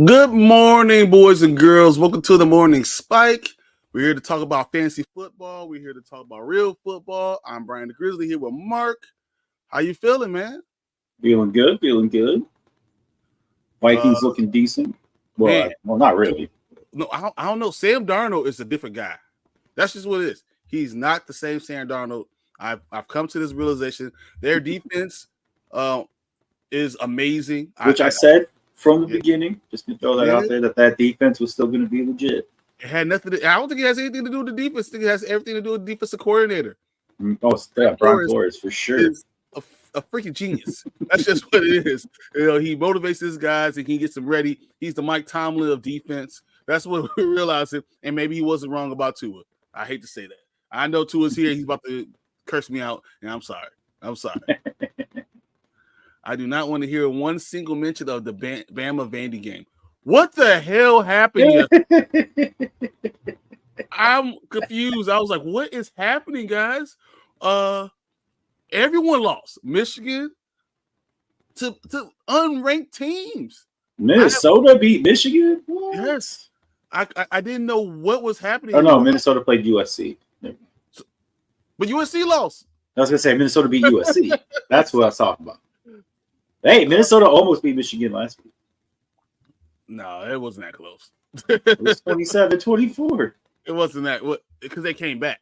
Good morning, boys and girls. Welcome to the Morning Spike. We're here to talk about fantasy football. We're here to talk about real football. I'm Brian the Grizzly here with Mark. How you feeling, man? Feeling good. Vikings looking decent. Well, not really. No, I don't know. Sam Darnold is a different guy. That's just what it is. He's not the same Sam Darnold. I've come to this realization. Their defense is amazing. Which I said from the beginning, just to throw that out there, that defense was still going to be legit. It had nothing I don't think it has anything to do with the defense. I think it has everything to do with the defensive coordinator. Oh, yeah, Brian Flores for sure. A freaking genius. That's just what it is. You know, he motivates his guys and he gets them ready. He's the Mike Tomlin of defense. That's what we're realizing. And maybe he wasn't wrong about Tua. I hate to say that. I know Tua's here. He's about to curse me out, and I'm sorry. I do not want to hear one single mention of the Bama Vandy game. What the hell happened? I'm confused. I was like, what is happening, guys? Everyone lost. Michigan to unranked teams. Minnesota beat Michigan? What? Yes. I didn't know what was happening. Oh, no, Minnesota played USC. But USC lost. I was going to say Minnesota beat USC. That's what I was talking about. Hey, Minnesota almost beat Michigan last week. No, it wasn't that close. It was 27-24. It wasn't that because they came back.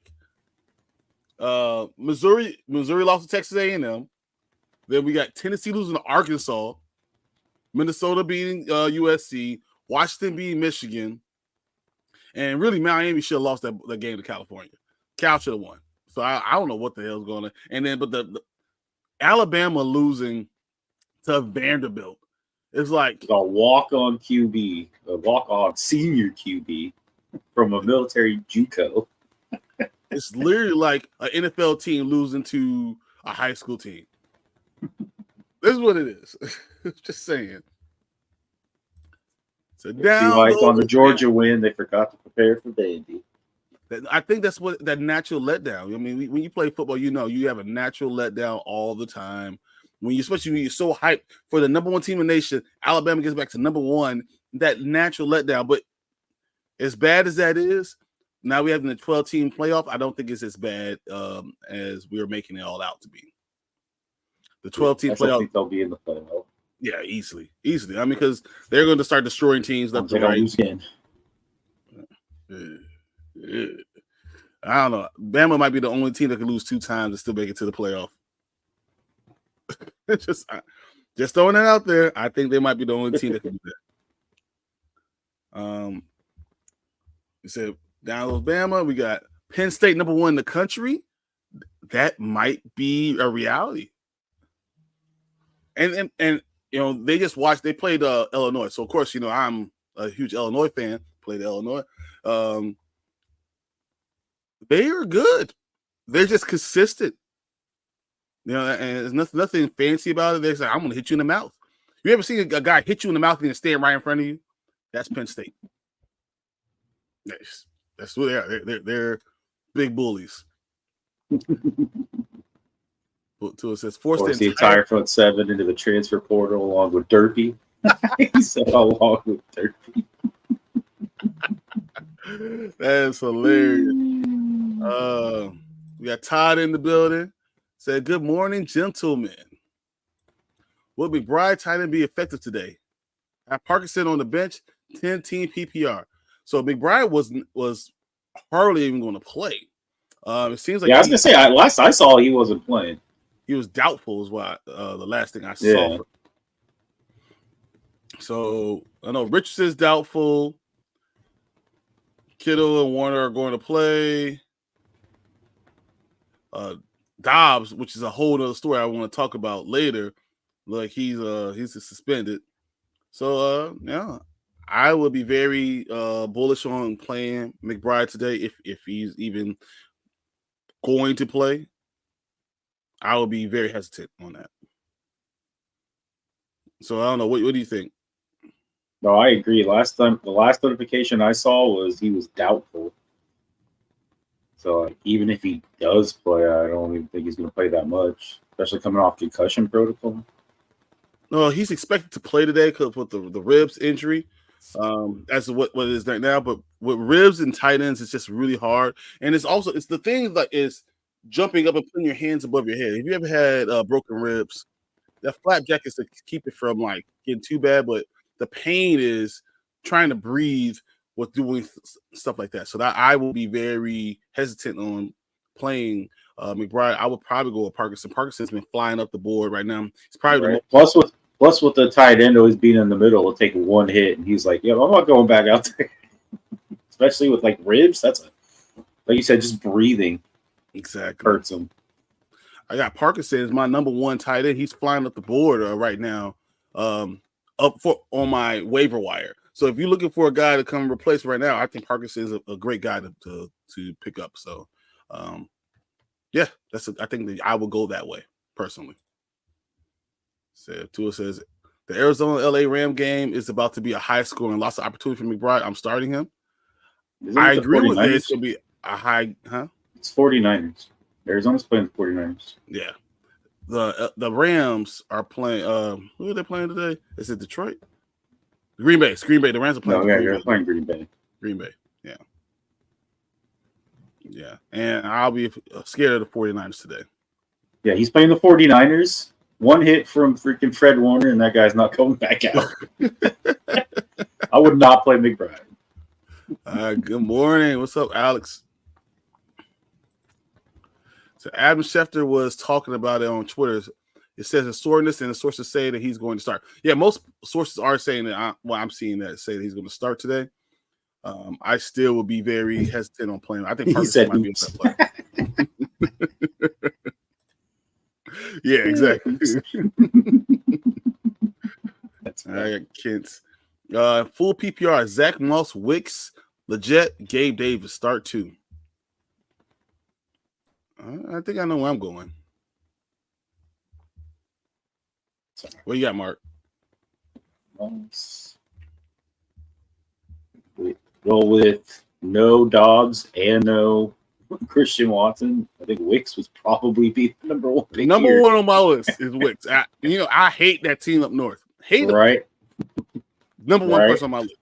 Missouri lost to Texas A&M. Then we got Tennessee losing to Arkansas. Minnesota beating USC. Washington beating Michigan. And really, Miami should have lost that game to California. Cal should have won. So I don't know what the hell's going on. And then, but the Alabama losing to Vanderbilt is like a walk-on QB, a walk-on senior QB from a military JUCO. It's literally like an NFL team losing to a high school team. This is what it is. Just saying. So down on the Georgia win, they forgot to prepare for Vandy. I think that's what that natural letdown. I mean, when you play football, you know you have a natural letdown all the time. Especially when you're so hyped for the number one team in the nation, Alabama gets back to number one. That natural letdown, but as bad as that is, now we have the 12-team playoff. I don't think it's as bad as we were making it all out to be. The 12-team playoff. I think they'll be in the playoff. Yeah, easily. I mean, because they're going to start destroying teams left and right. I don't know. Bama might be the only team that can lose 2 times and still make it to the playoff. just throwing it out there. I think they might be the only team that can do that. You said down with Bama. We got Penn State number 1 in the country. That might be a reality. And you know, they just watched. They played Illinois, so of course, you know, I'm a huge Illinois fan. Played Illinois. They are good. They're just consistent. You know, and there's nothing fancy about it. They're like, I'm going to hit you in the mouth. You ever seen a guy hit you in the mouth and stand right in front of you? That's Penn State. That's who they are. They're big bullies. So it says force the entire front 7 into the transfer portal along with Derpy. He said along with Derpy. That's hilarious. We got Todd in the building. Said, good morning, gentlemen. Will McBride tight end be effective today? Have Parkinson on the bench, 10-team PPR. So McBride was hardly even going to play. It seems like I was going to say, last I saw, he wasn't playing. He was doubtful is what the last thing I saw. Yeah. So I know Richardson's doubtful. Kittle and Warner are going to play. Dobbs, which is a whole other story I want to talk about later, like he's suspended. So yeah, I would be very bullish on playing McBride today if he's even going to play. I would be very hesitant on that. So I don't know. What do you think? No, I agree. The last notification I saw was he was doubtful. So even if he does play, I don't even think he's going to play that much, especially coming off concussion protocol. No, he's expected to play today because with the ribs injury. as what it is right now. But with ribs and tight ends, it's just really hard. And it's the thing that is jumping up and putting your hands above your head. If you ever had broken ribs, that flapjack is to keep it from like getting too bad, but the pain is trying to breathe with doing stuff like that. So that I will be very hesitant on playing McBride. I would probably go with Parkinson. Parkinson's been flying up the board right now. It's probably the most. Plus with the tight end always being in the middle, will take one hit, and he's like, "Yeah, I'm not going back out there." Especially with like ribs, like you said, just breathing exactly hurts him. I got Parkinson as my number one tight end. He's flying up the board right now, on my waiver wire. So if you're looking for a guy to come replace right now, I think Parkinson is a great guy to pick up. So, yeah, I think that I will go that way personally. So Tua says the Arizona LA Ram game is about to be a high score and lots of opportunity for McBride. I'm starting him. I agree with it. It's going to be a high, huh? It's 49ers. Arizona's playing the 49ers. Yeah. The Rams are playing. Who are they playing today? Is it Detroit? Green Bay. It's Green Bay. The Rams are playing. No, yeah, they're playing Green Bay. Green Bay. Yeah. Yeah. And I'll be scared of the 49ers today. Yeah, he's playing the 49ers. One hit from freaking Fred Warner, and that guy's not coming back out. I would not play McBride. Good morning. What's up, Alex? So Adam Schefter was talking about it on Twitter. It says a soreness, and the sources say that he's going to start. Yeah, most sources are saying that. I'm seeing that say that he's going to start today. I still would be very hesitant on playing. I think Parkinson might be a player. Yeah, exactly. I got Kent. Full PPR: Zach Moss, Wicks, Legette, Gabe Davis. Start 2. I think I know where I'm going. What you got, Mark? Go with no Dobbs and no Christian Watson. I think Wicks was probably be the number one pick. Number one on my list is Wicks. I hate that team up north. Hate right. Them. Number one person on my list.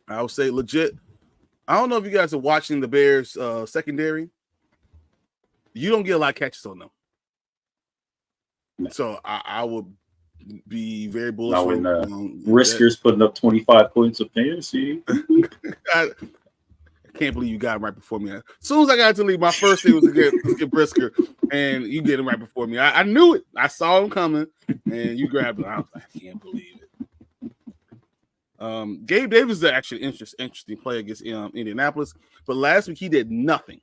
I would say legit. I don't know if you guys are watching the Bears secondary. You don't get a lot of catches on them. No. So I would be very bullish. Now when Risker's putting up 25 points of fantasy. I can't believe you got him right before me. As soon as I got to leave, my first thing was to get Brisker, and you get him right before me. I knew it. I saw him coming, and you grabbed him. I was like, I can't believe it. Gabe Davis is actually interesting play against Indianapolis, but last week he did nothing.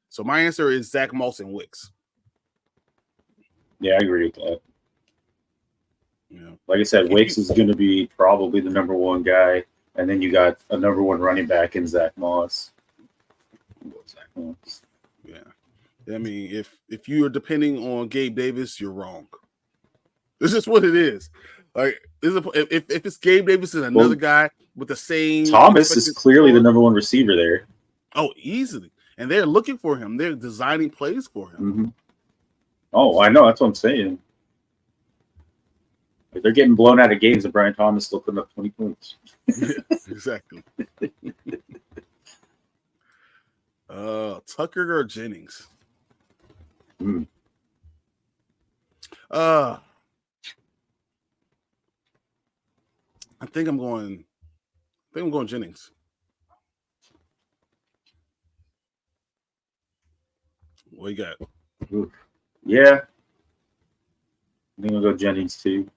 So my answer is Zach Moss and Wicks. Yeah, I agree with that. Yeah. Like I said, Wicks is going to be probably the number one guy, and then you got a number one running back in Zach Moss. Yeah. I mean, if you are depending on Gabe Davis, you're wrong. It's just what it is. Like, if it's Gabe Davis and another guy with the same Thomas is clearly the number one receiver there. Oh, easily. And they're looking for him. They're designing plays for him. Mm-hmm. Oh, I know. That's what I'm saying. Like, they're getting blown out of games, and Brian Thomas still putting up 20 points. Yeah, exactly. Tucker or Jennings? I think I'm going Jennings. What you got? Yeah. I think I'll go Jennings too.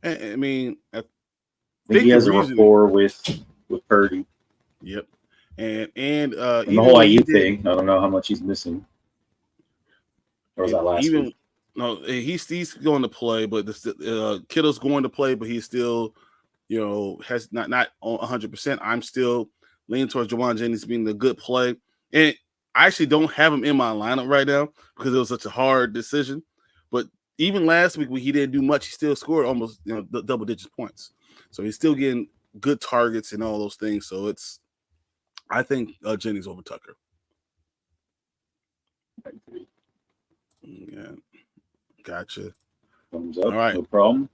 I mean, I think he has a rapport with Purdy. Yep. And the whole IU thing, I don't know how much he's missing. Or was that last week? No, he's going to play, but Kittle's going to play, but he's still, has not 100%. I'm still leaning towards Juwan Jennings being the good play. And I actually don't have him in my lineup right now because it was such a hard decision. But even last week when he didn't do much, he still scored almost double-digit points. So he's still getting good targets and all those things. So I think Jennings over Tucker. Yeah, gotcha. Thumbs up. All right, no problem.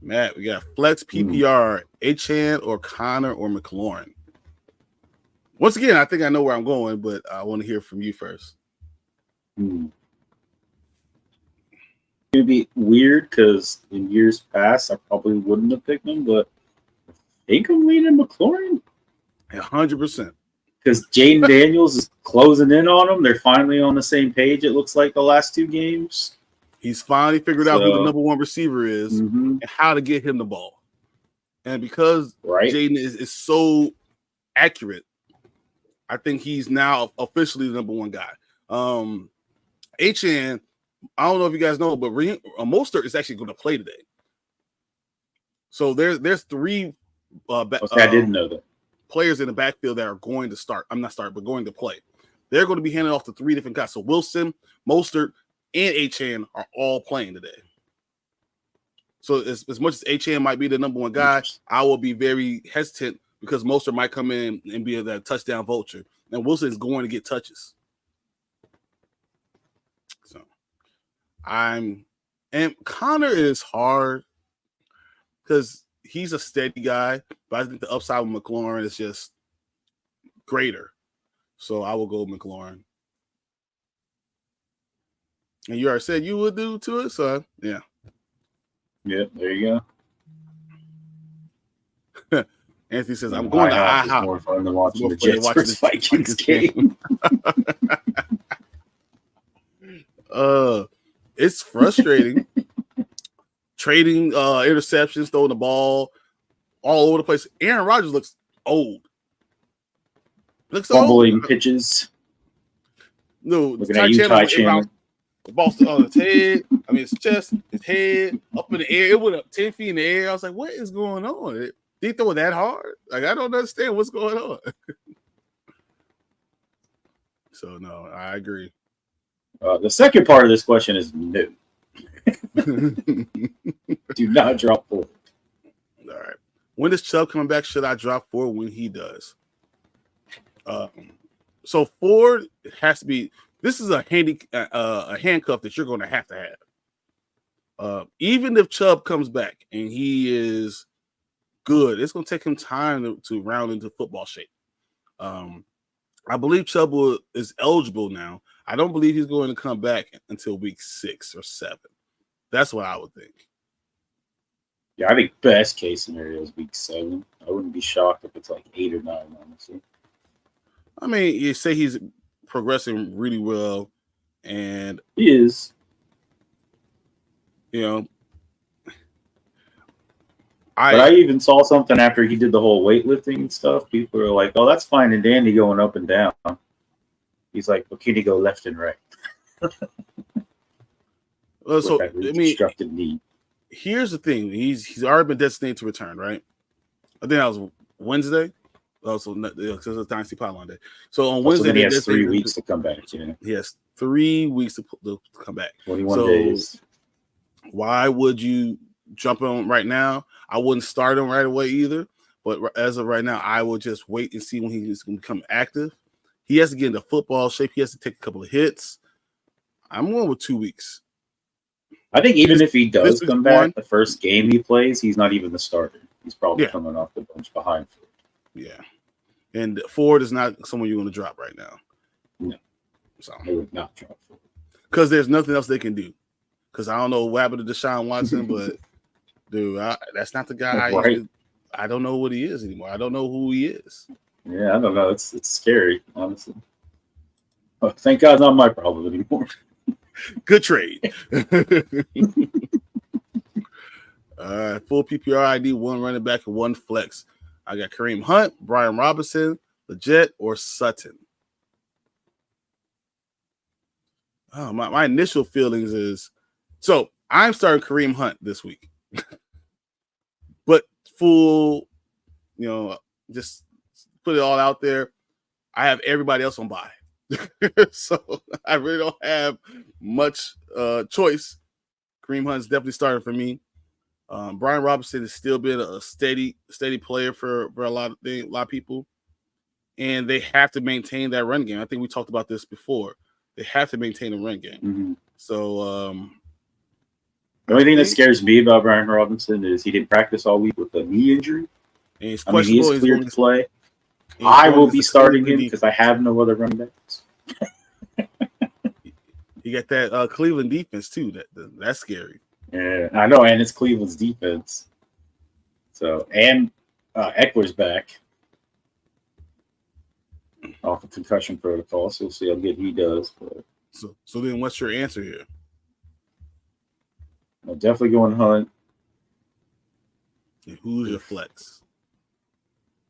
Matt, we got flex PPR, Achane or Connor or McLaurin. Once again, I think I know where I'm going, but I want to hear from you first. It'd be weird because in years past, I probably wouldn't have picked him, but I think I'm leaning McLaurin. 100%. Because Jaden Daniels is closing in on him. They're finally on the same page, it looks like, the last 2 games. He's finally figured out who the number 1 receiver is and how to get him the ball. And because Jaden is so accurate, I think he's now officially the number 1 guy. Achane, I don't know if you guys know, but Mostert is actually going to play today. So there's 3 I didn't know that. Players in the backfield that are going to start. I'm not starting, but going to play. They're going to be handed off to 3 different guys. So Wilson, Mostert, and Achane are all playing today. So as much as Achane might be the number 1 guy, I will be very hesitant because Mostert might come in and be that touchdown vulture. And Wilson is going to get touches. So and Connor is hard because he's a steady guy, but I think the upside with McLaurin is just greater. So I will go McLaurin. And you already said you would do to it, so yeah. Yeah, there you go. Anthony says, I'm going to IHOP. It's more fun than watching the Jets versus Vikings game. It's frustrating. Trading interceptions, throwing the ball all over the place. Aaron Rodgers looks old. Fumbling pitches. No, looking at you, Ty. The ball on his head. I mean, his chest, his head, up in the air. It went up 10 feet in the air. I was like, what is going on? Did he throw it that hard? Like, I don't understand what's going on. So, no, I agree. The second part of this question is no. Do not drop 4. All right. When is Chubb coming back? Should I drop 4 when he does? So Ford has to be. This is a handcuff that you're going to have. Even if Chubb comes back and he is good, it's going to take him time to round into football shape. I believe Chubb is eligible now. I don't believe he's going to come back until week 6 or 7. That's what I would think. Yeah, I think best case scenario is week 7. I wouldn't be shocked if it's like 8 or 9, honestly. I mean, you say he's progressing really well, and he is. You know, I even saw something after he did the whole weightlifting and stuff. People are like, "Oh, that's fine and dandy going up and down." He's like, "Well, can he go left and right?" So I mean, here's the thing: he's already been designated to return, right? I think that was Wednesday. Also, because it's Dynasty Pylon Day. So on Wednesday, he has 3 weeks to come back. Yeah, he has 3 weeks to come back. 21 days. Why would you jump on right now? I wouldn't start him right away either. But as of right now, I will just wait and see when he's going to become active. He has to get into football shape. He has to take a couple of hits. I'm going with 2 weeks. I think even if he does come back, the first game he plays, he's not even the starter. He's probably coming off the bench behind. Yeah. And Ford is not someone you're going to drop right now. No. So I would not drop Ford. Because there's nothing else they can do. Because I don't know what happened to Deshaun Watson, but, dude, that's not the guy. I don't know what he is anymore. I don't know who he is. Yeah, I don't know. It's scary, honestly. Oh, thank God it's not my problem anymore. Good trade. Full PPR ID, 1 running back and 1 flex. I got Kareem Hunt, Brian Robison, Legette, or Sutton. Oh, my initial feelings is, so I'm starting Kareem Hunt this week. But full, just put it all out there. I have everybody else on bye. So I really don't have much choice. Kareem Hunt is definitely starting for me. Brian Robinson has still been a steady player for a lot of people, and they have to maintain that run game. I think we talked about this before. They have to maintain a run game. Mm-hmm. So The only thing that scares me about Brian Robinson is he didn't practice all week with a knee injury. And he's I mean, he questionable. is cleared to play. He's I going will against be the starting Cleveland him because I have no other running backs. You got that Cleveland defense too. That's scary. Yeah, I know, and it's Cleveland's defense. So, and Eckler's back off of concussion protocol, so we'll see how good he does. But So then, what's your answer here? I'm definitely going Hunt. And who's your flex?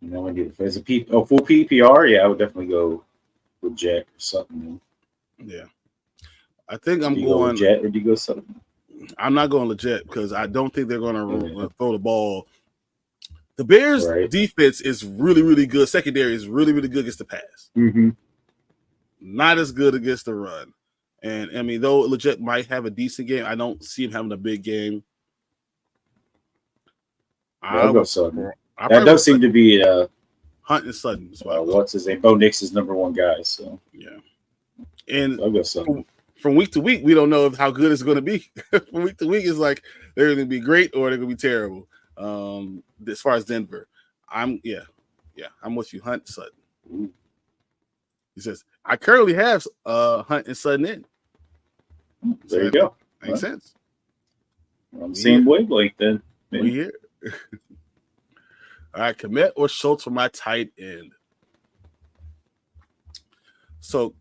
You know, if there's a full PPR, yeah, I would definitely go with Jet or Sutton. Yeah, I think I'm going. going Go Jet or do you go Sutton? I'm not going Legette because I don't think they're going to throw the ball. The Bears' defense is really, really good. Secondary is really, really good against the pass. Mm-hmm. Not as good against the run. And, I mean, though Legette might have a decent game, I don't see him having a big game. I'll go Sutton. That does seem to be Hunt and Sutton. What's his name? Bo Nix is number one guy. So yeah. And I'll go Sutton. From week to week, we don't know how good it's going to be. From week to week, it's like they're going to be great or they're going to be terrible. As far as Denver, I'm with you, Hunt Sutton. Ooh. He says I currently have Hunt and Sutton in. So there you go. Makes sense. On the same wavelength then. We here. All right, Kmet or Schultz for my tight end. So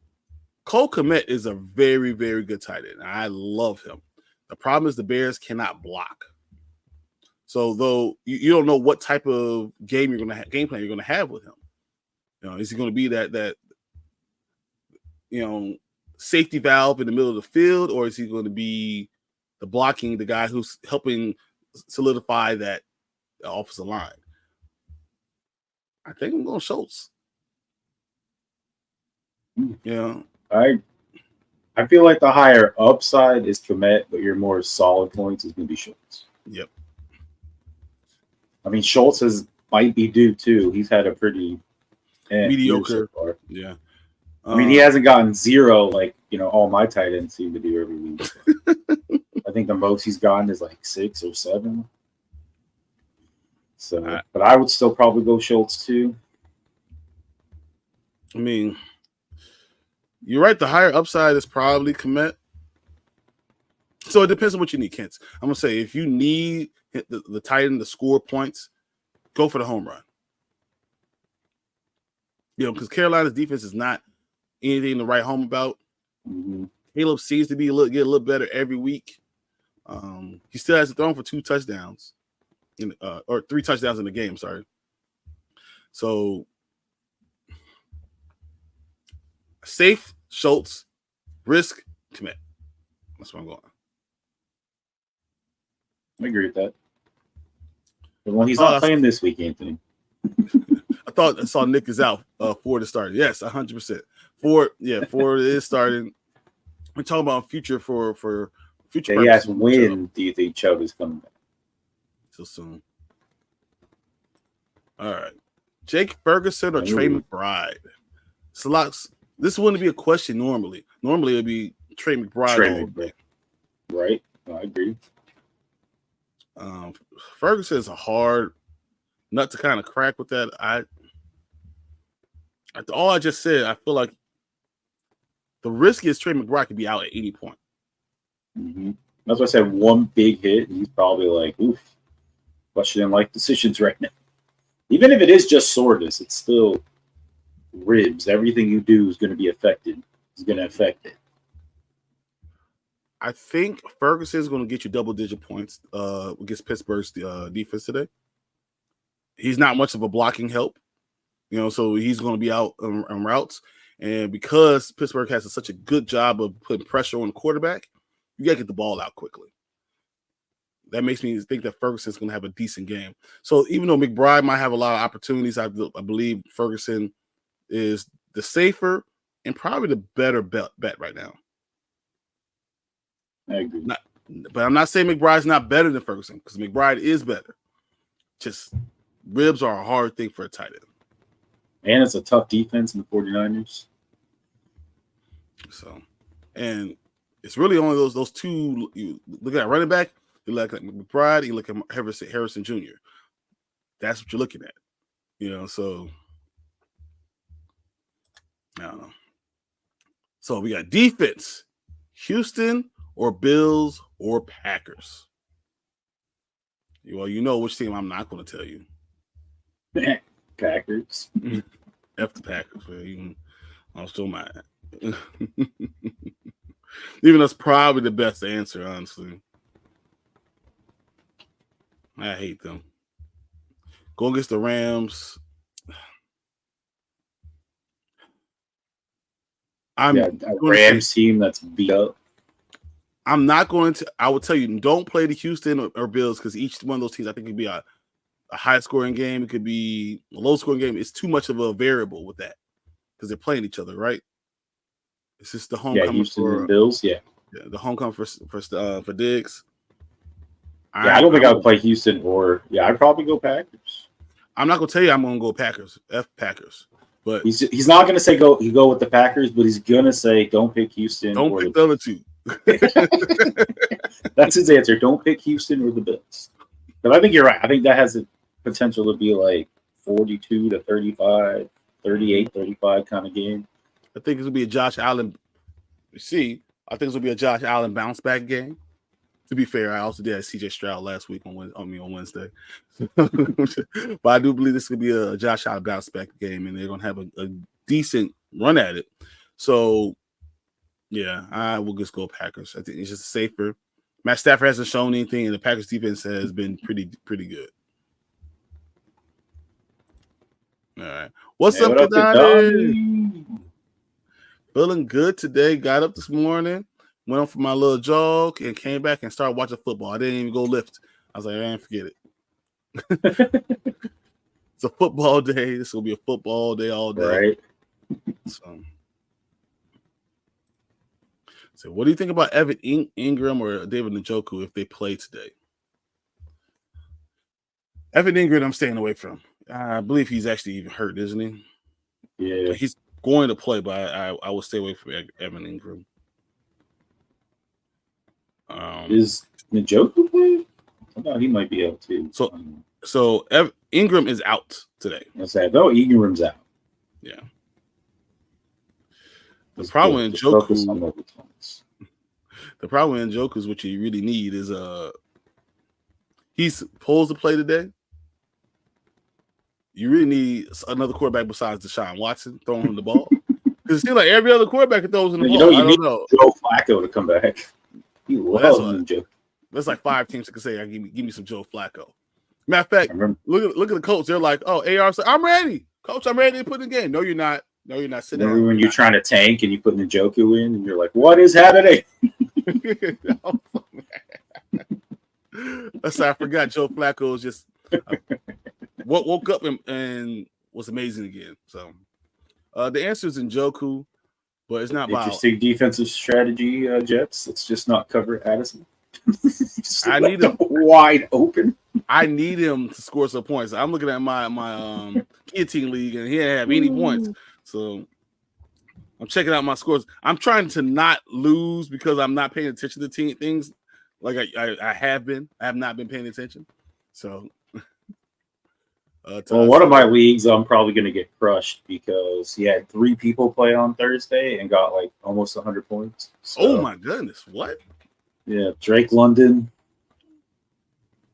Cole Kmet is a very, very good tight end. I love him. The problem is the Bears cannot block. So though you don't know what type of game plan you're gonna have with him. You know, is he going to be that safety valve in the middle of the field, or is he going to be the guy who's helping solidify that offensive line? I think I'm going Schultz. I feel like the higher upside is Kmet, but your more solid points is going to be Schultz. Yep. I mean, Schultz might be due too. He's had a pretty mediocre. So far. Yeah. I mean, he hasn't gotten zero like all my tight ends seem to do every week. I think the most he's gotten is like 6 or 7. So, but I would still probably go Schultz too. I mean, you're right. The higher upside is probably Kmet. So it depends on what you need, Kent. I'm gonna say if you need the tight end to score points, go for the home run. Because Carolina's defense is not anything to write home about. Mm-hmm. Caleb seems to get a little better every week. He still hasn't thrown for 2 touchdowns, or 3 touchdowns in the game. Sorry. So safe Schultz, risk Kmet. That's where I'm going. I agree with that. But when he's not playing this week, Anthony. I saw Nick is out. Ford is starting. Yes, 100%. Ford is starting. We're talking about future for future. Yeah, yes. When do you think Chubb is coming back? So soon. All right, Jake Ferguson or Trey McBride. This wouldn't be a question normally. Normally it'd be Trey McBride. Right. I agree. Ferguson is a hard nut to kind of crack with that. All I just said, I feel like the risk is Trey McBride could be out at any point. Mm-hmm. That's why I said one big hit, and he's probably like, oof, questioning like decisions right now. Even if it is just soreness, it's still ribs. Everything you do is going to be affected. It's going to affect it. I think Ferguson is going to get you double-digit points against Pittsburgh's defense today. He's not much of a blocking help, so he's going to be out on routes. And because Pittsburgh has such a good job of putting pressure on the quarterback, you got to get the ball out quickly. That makes me think that Ferguson's going to have a decent game. So even though McBride might have a lot of opportunities, I believe Ferguson is the safer and probably the better bet right now. I agree. But I'm not saying McBride's not better than Ferguson, because McBride is better. Just ribs are a hard thing for a tight end. And it's a tough defense in the 49ers. So, and it's really only those two. You look at running back, You look at McBride, you look at Harrison Jr. That's what you're looking at. So I don't know. So we got defense, Houston or Bills or Packers. Well, you know which team I'm not going to tell you. Packers. F the Packers. Man. I'm still mad. Even that's probably the best answer, honestly. I hate them. Go against the Rams. A Rams team that's beat up. I'm not going to. I would tell you, don't play the Houston or Bills because each one of those teams, I think, could be a high-scoring game. It could be a low-scoring game. It's too much of a variable with that because they're playing each other, right? It's just the homecoming Houston for and Bills. Yeah, the homecoming for Diggs. I don't think I would play Houston or I'd probably go Packers. I'm not gonna tell you I'm gonna go Packers. F Packers. But he's not gonna say go with the Packers, but he's gonna say don't pick Houston. Don't pick the other two. That's his answer. Don't pick Houston or the Bills. But I think you're right. I think that has the potential to be like 42 to 35, 38, 35 kind of game. I think it's gonna be a Josh Allen. I think it's gonna be a Josh Allen bounce back game. To be fair, I also did CJ Stroud last week on Wednesday. But I do believe this could be a Josh Allen bounce back game, and they're gonna have a decent run at it. So, yeah, I will just go Packers. I think it's just safer. Matt Stafford hasn't shown anything, and the Packers defense has been pretty good. All right, what's up, Kadani? Feeling good today. Got up this morning. Went on for my little jog and came back and started watching football. I didn't even go lift. I was like, man, forget it. It's a football day. This will be a football day all day. Right. So what do you think about Evan Engram or David Njoku if they play today? Evan Engram, I'm staying away from. I believe he's actually even hurt, isn't he? Yeah. He's going to play, but I will stay away from Evan Engram. Is Njoku playing? I thought he might be out too. So Engram is out today. That's that. No, Ingram's out. Yeah. The problem with Njoku is what you really need is he's supposed to play today. You really need another quarterback besides Deshaun Watson throwing him the ball. Because it seems like every other quarterback throws him the ball. You need Joe Flacco to come back. There's like 5 teams that can say, give me some Joe Flacco. Matter of fact, look at the Colts. They're like, oh, AR said, I'm ready. Coach, I'm ready to put in the game. No, you're not. No, you're not. Sit down. When you're trying to tank and you put Njoku in and you're like, what is happening? That's why I forgot Joe Flacco was just woke up and was amazing again. So the answer is Njoku, but it's not interesting defensive strategy, Jets. Let's just not cover Addison. I need him wide open. I need him to score some points. I'm looking at my guillotine league, and he didn't have any points. So I'm checking out my scores. I'm trying to not lose because I'm not paying attention to things like I have been. I have not been paying attention. So, one of my leagues, I'm probably going to get crushed because he had 3 people play on Thursday and got like almost 100 points. So, oh my goodness! What? Yeah, Drake London,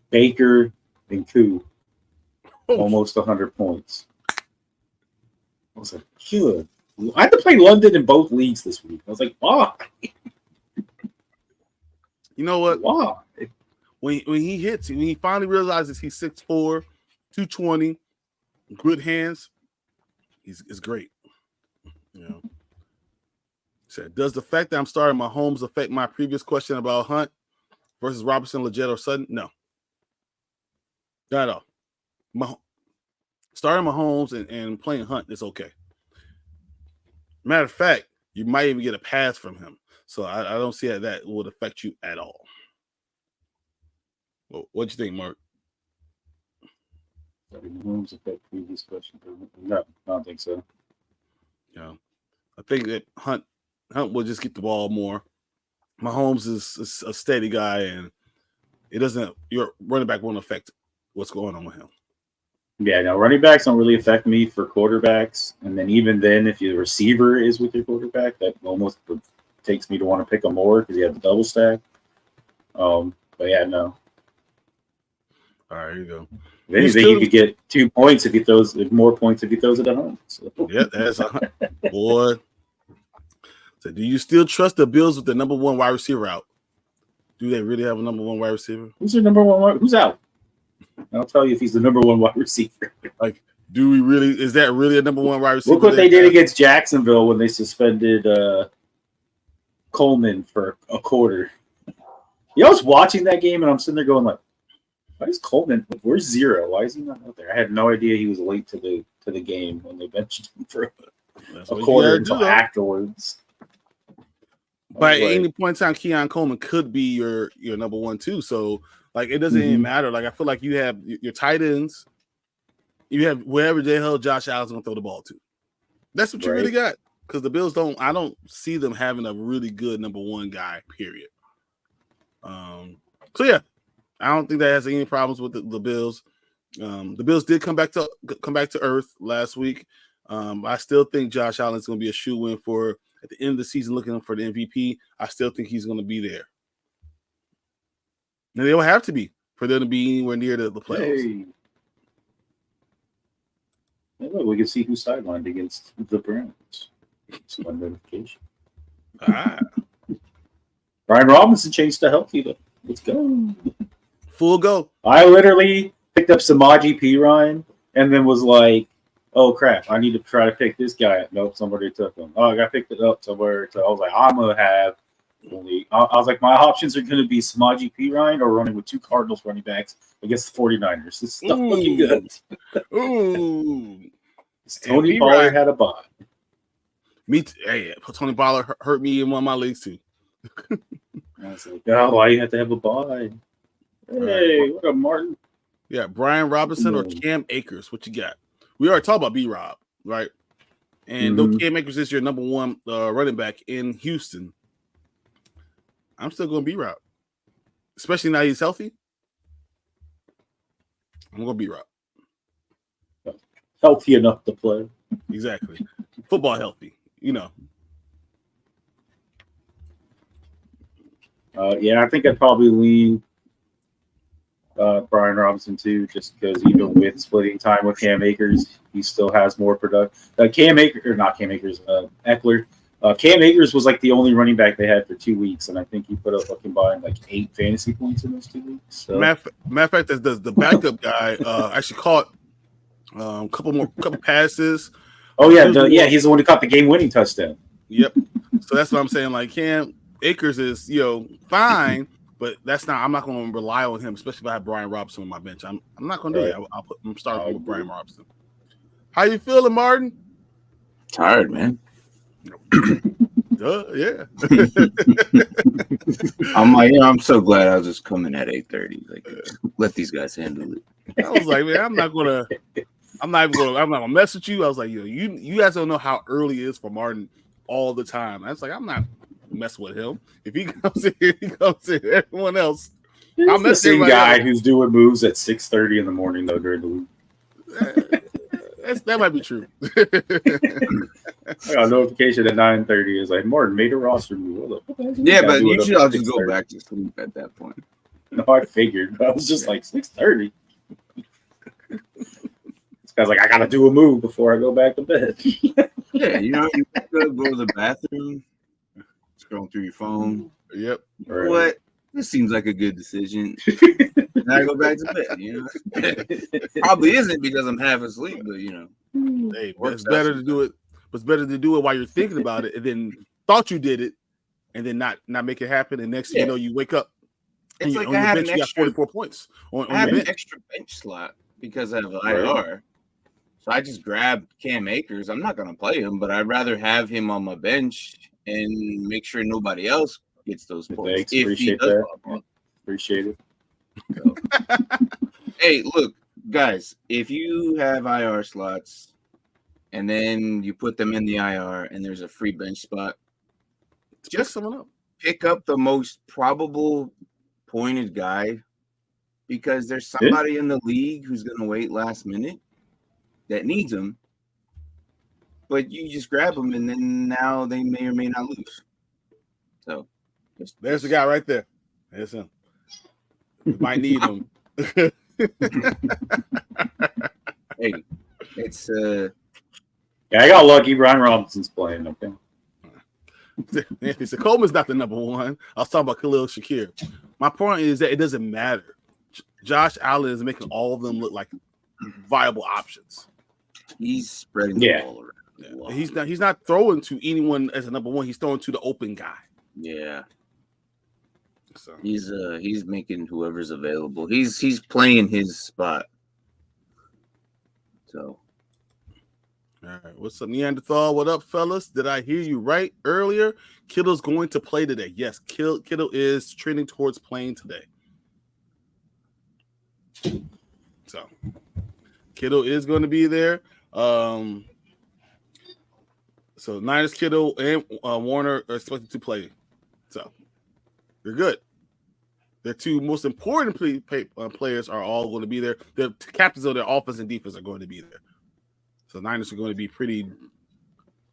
Baker, and Koo. Almost 100 points. I was like, good. I had to play London in both leagues this week. I was like, why? You know what? Why? When he hits, when he finally realizes he's 6'4", 220, good hands, it's great. You know. Said, does the fact that I'm starting Mahomes affect my previous question about Hunt versus Robison, Legette, or Sutton? No. Not at all. Starting Mahomes and playing Hunt is okay. Matter of fact, you might even get a pass from him. So I don't see how that would affect you at all. Well, what'd you think, Mark? Mahomes affect previous question? No, I don't think so. Yeah. I think that Hunt will just get the ball more. Mahomes is a steady guy, and it doesn't. Your running back won't affect what's going on with him. Yeah, no, running backs don't really affect me for quarterbacks. And then even then, if your receiver is with your quarterback, that almost takes me to want to pick him more because you have the double stack. But yeah, no. All right, here you go. If anything, you could get 2 points if he throws more points if he throws it at home. So. Yeah, that's boy. So, do you still trust the Bills with the number one wide receiver out? Do they really have a number one wide receiver? Who's their number one? Who's out? I'll tell you if he's the number one wide receiver. Like, do we really? Is that really a number one wide receiver? Look what they did against Jacksonville when they suspended Coleman for a quarter. You know, I was watching that game and I'm sitting there going like, why is Coleman? Where's Zero? Why is he not out there? I had no idea he was late to the game when they benched him for a quarter until afterwards. But at any point in time, Keon Coleman could be your number one too. So like it doesn't even matter. Like I feel like you have your tight ends, you have wherever the hell Josh Allen's gonna throw the ball to. That's what you really got. Because the Bills I don't see them having a really good number one guy, period. So yeah, I don't think that has any problems with the Bills. The Bills did come back to earth last week. I still think Josh Allen's going to be a shoe-in for at the end of the season, looking for the MVP. I still think he's going to be there. And they will have to be for them to be anywhere near the playoffs. Hey, look, we can see who's sidelined against the Browns. It's one notification. Brian Robinson changed to healthy though. Let's go. Full go. I literally picked up Samaje Perine and then was like, oh crap, I need to try to pick this guy up. Nope, somebody took him. Oh, I got picked it up somewhere. So I was like, I'm gonna have only I was like, my options are gonna be Samaje Perine or running with two Cardinals running backs against the 49ers. This stuff looking good. Ooh. Tony Pollard had a bye. Me too. Hey, Tony Pollard hurt me in one of my leagues too. I was like, oh, why you have to have a bye? Hey, what up, Martin? Yeah, Brian Robison or Cam Akers. What you got? We already talked about B-Rob, right? And though Cam Akers is your number one running back in Houston, I'm still going to B-Rob. Especially now he's healthy. I'm going to B-Rob. Healthy enough to play. Exactly. Football healthy, you know. Yeah, I think I'd probably lean Brian Robinson too, just because even with splitting time with Cam Akers, he still has more production. Eckler. Cam Akers was like the only running back they had for 2 weeks, and I think he put up a combined like 8 fantasy points in those 2 weeks. So. Matter of fact, the backup guy actually caught couple passes. Oh yeah, he's the one who caught the game-winning touchdown. Yep. So that's what I'm saying. Like Cam Akers is fine. But I'm not going to rely on him, especially if I have Brian Robinson on my bench. I'm not going to do it. I'm starting with Brian Robinson. How you feeling, Martin? Tired, man. Yeah. I'm so glad I was just coming at 8:30. Like, let these guys handle it. I was like, man, I'm not gonna mess with you. I was like, you guys don't know how early it is for Martin all the time. I was like, I'm not mess with him. If he comes in, he comes in. Everyone else, I'm the same guy who's doing moves at 6:30 in the morning though during the week. That might be true. I got a notification at 9:30. It's like Martin made a roster move. Yeah, but usually I'll just go back to sleep at that point. No, I figured. But I was just like 6:30. This guy's like, I gotta do a move before I go back to bed. Yeah, you go to the bathroom. Scrolling through your phone. Yep. Right. What? This seems like a good decision. Now I go back to bed. Probably isn't because I'm half asleep, but hey, it's better to do it. It's better to do it while you're thinking about it, and then thought you did it, and then not make it happen. And next thing you know, you wake up. It's like on I your had bench, you got 44 points. I have an extra bench slot because I have an IR. So I just grabbed Cam Akers. I'm not going to play him, but I'd rather have him on my bench and make sure nobody else gets those points. Appreciate that. Appreciate it. So. Hey, look, guys, if you have IR slots and then you put them in the IR and there's a free bench spot, just someone up. Pick up the most probable pointed guy because there's somebody in the league who's going to wait last minute that needs him, but you just grab them, and then now they may or may not lose. So there's the guy right there. There's him. You might need him. Hey, it's yeah, I got lucky. Brian Robinson's playing. Okay. Anthony said Coleman's not the number one. I was talking about Khalil Shakir. My point is that it doesn't matter. Josh Allen is making all of them look like viable options. he's spreading the ball around. Yeah. He's not throwing to anyone as a number one. He's throwing to the open guy. Yeah. So He's making whoever's available. He's playing his spot. So all right, what's up, Neanderthal? What up, fellas? Did I hear you right earlier? Kittle's going to play today. Yes, Kittle is trending towards playing today. So Kittle is going to be there. So Niners, Kittle, and Warner are expected to play. So you're good. The two most important players are all going to be there. The captains of their offense and defense are going to be there. So Niners are going to be at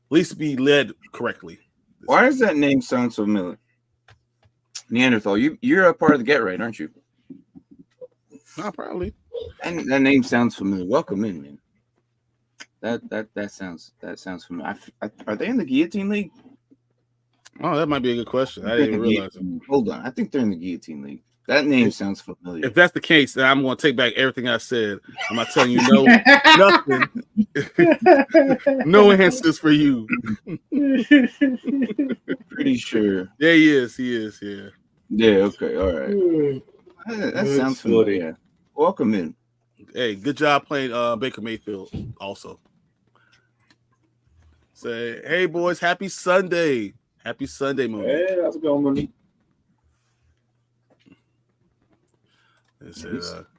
least be led correctly. Why does that name sound so familiar? Neanderthal, you're a part of the Get Right, aren't you? Not probably. And that name sounds familiar. Welcome in, man. That sounds familiar. Are they in the Guillotine League? Oh, that might be a good question. I didn't realize it. Hold on. I think they're in the Guillotine League. That name sounds familiar. If that's the case, then I'm going to take back everything I said. I'm not telling you nothing. No answers for you. Pretty sure. Yeah, he is. Yeah. Yeah, okay. All right. That sounds familiar. Yeah. Welcome in. Hey, good job playing Baker Mayfield also. Say, hey, boys, happy Sunday. Happy Sunday, Moon. Hey, how's it going, Mooney?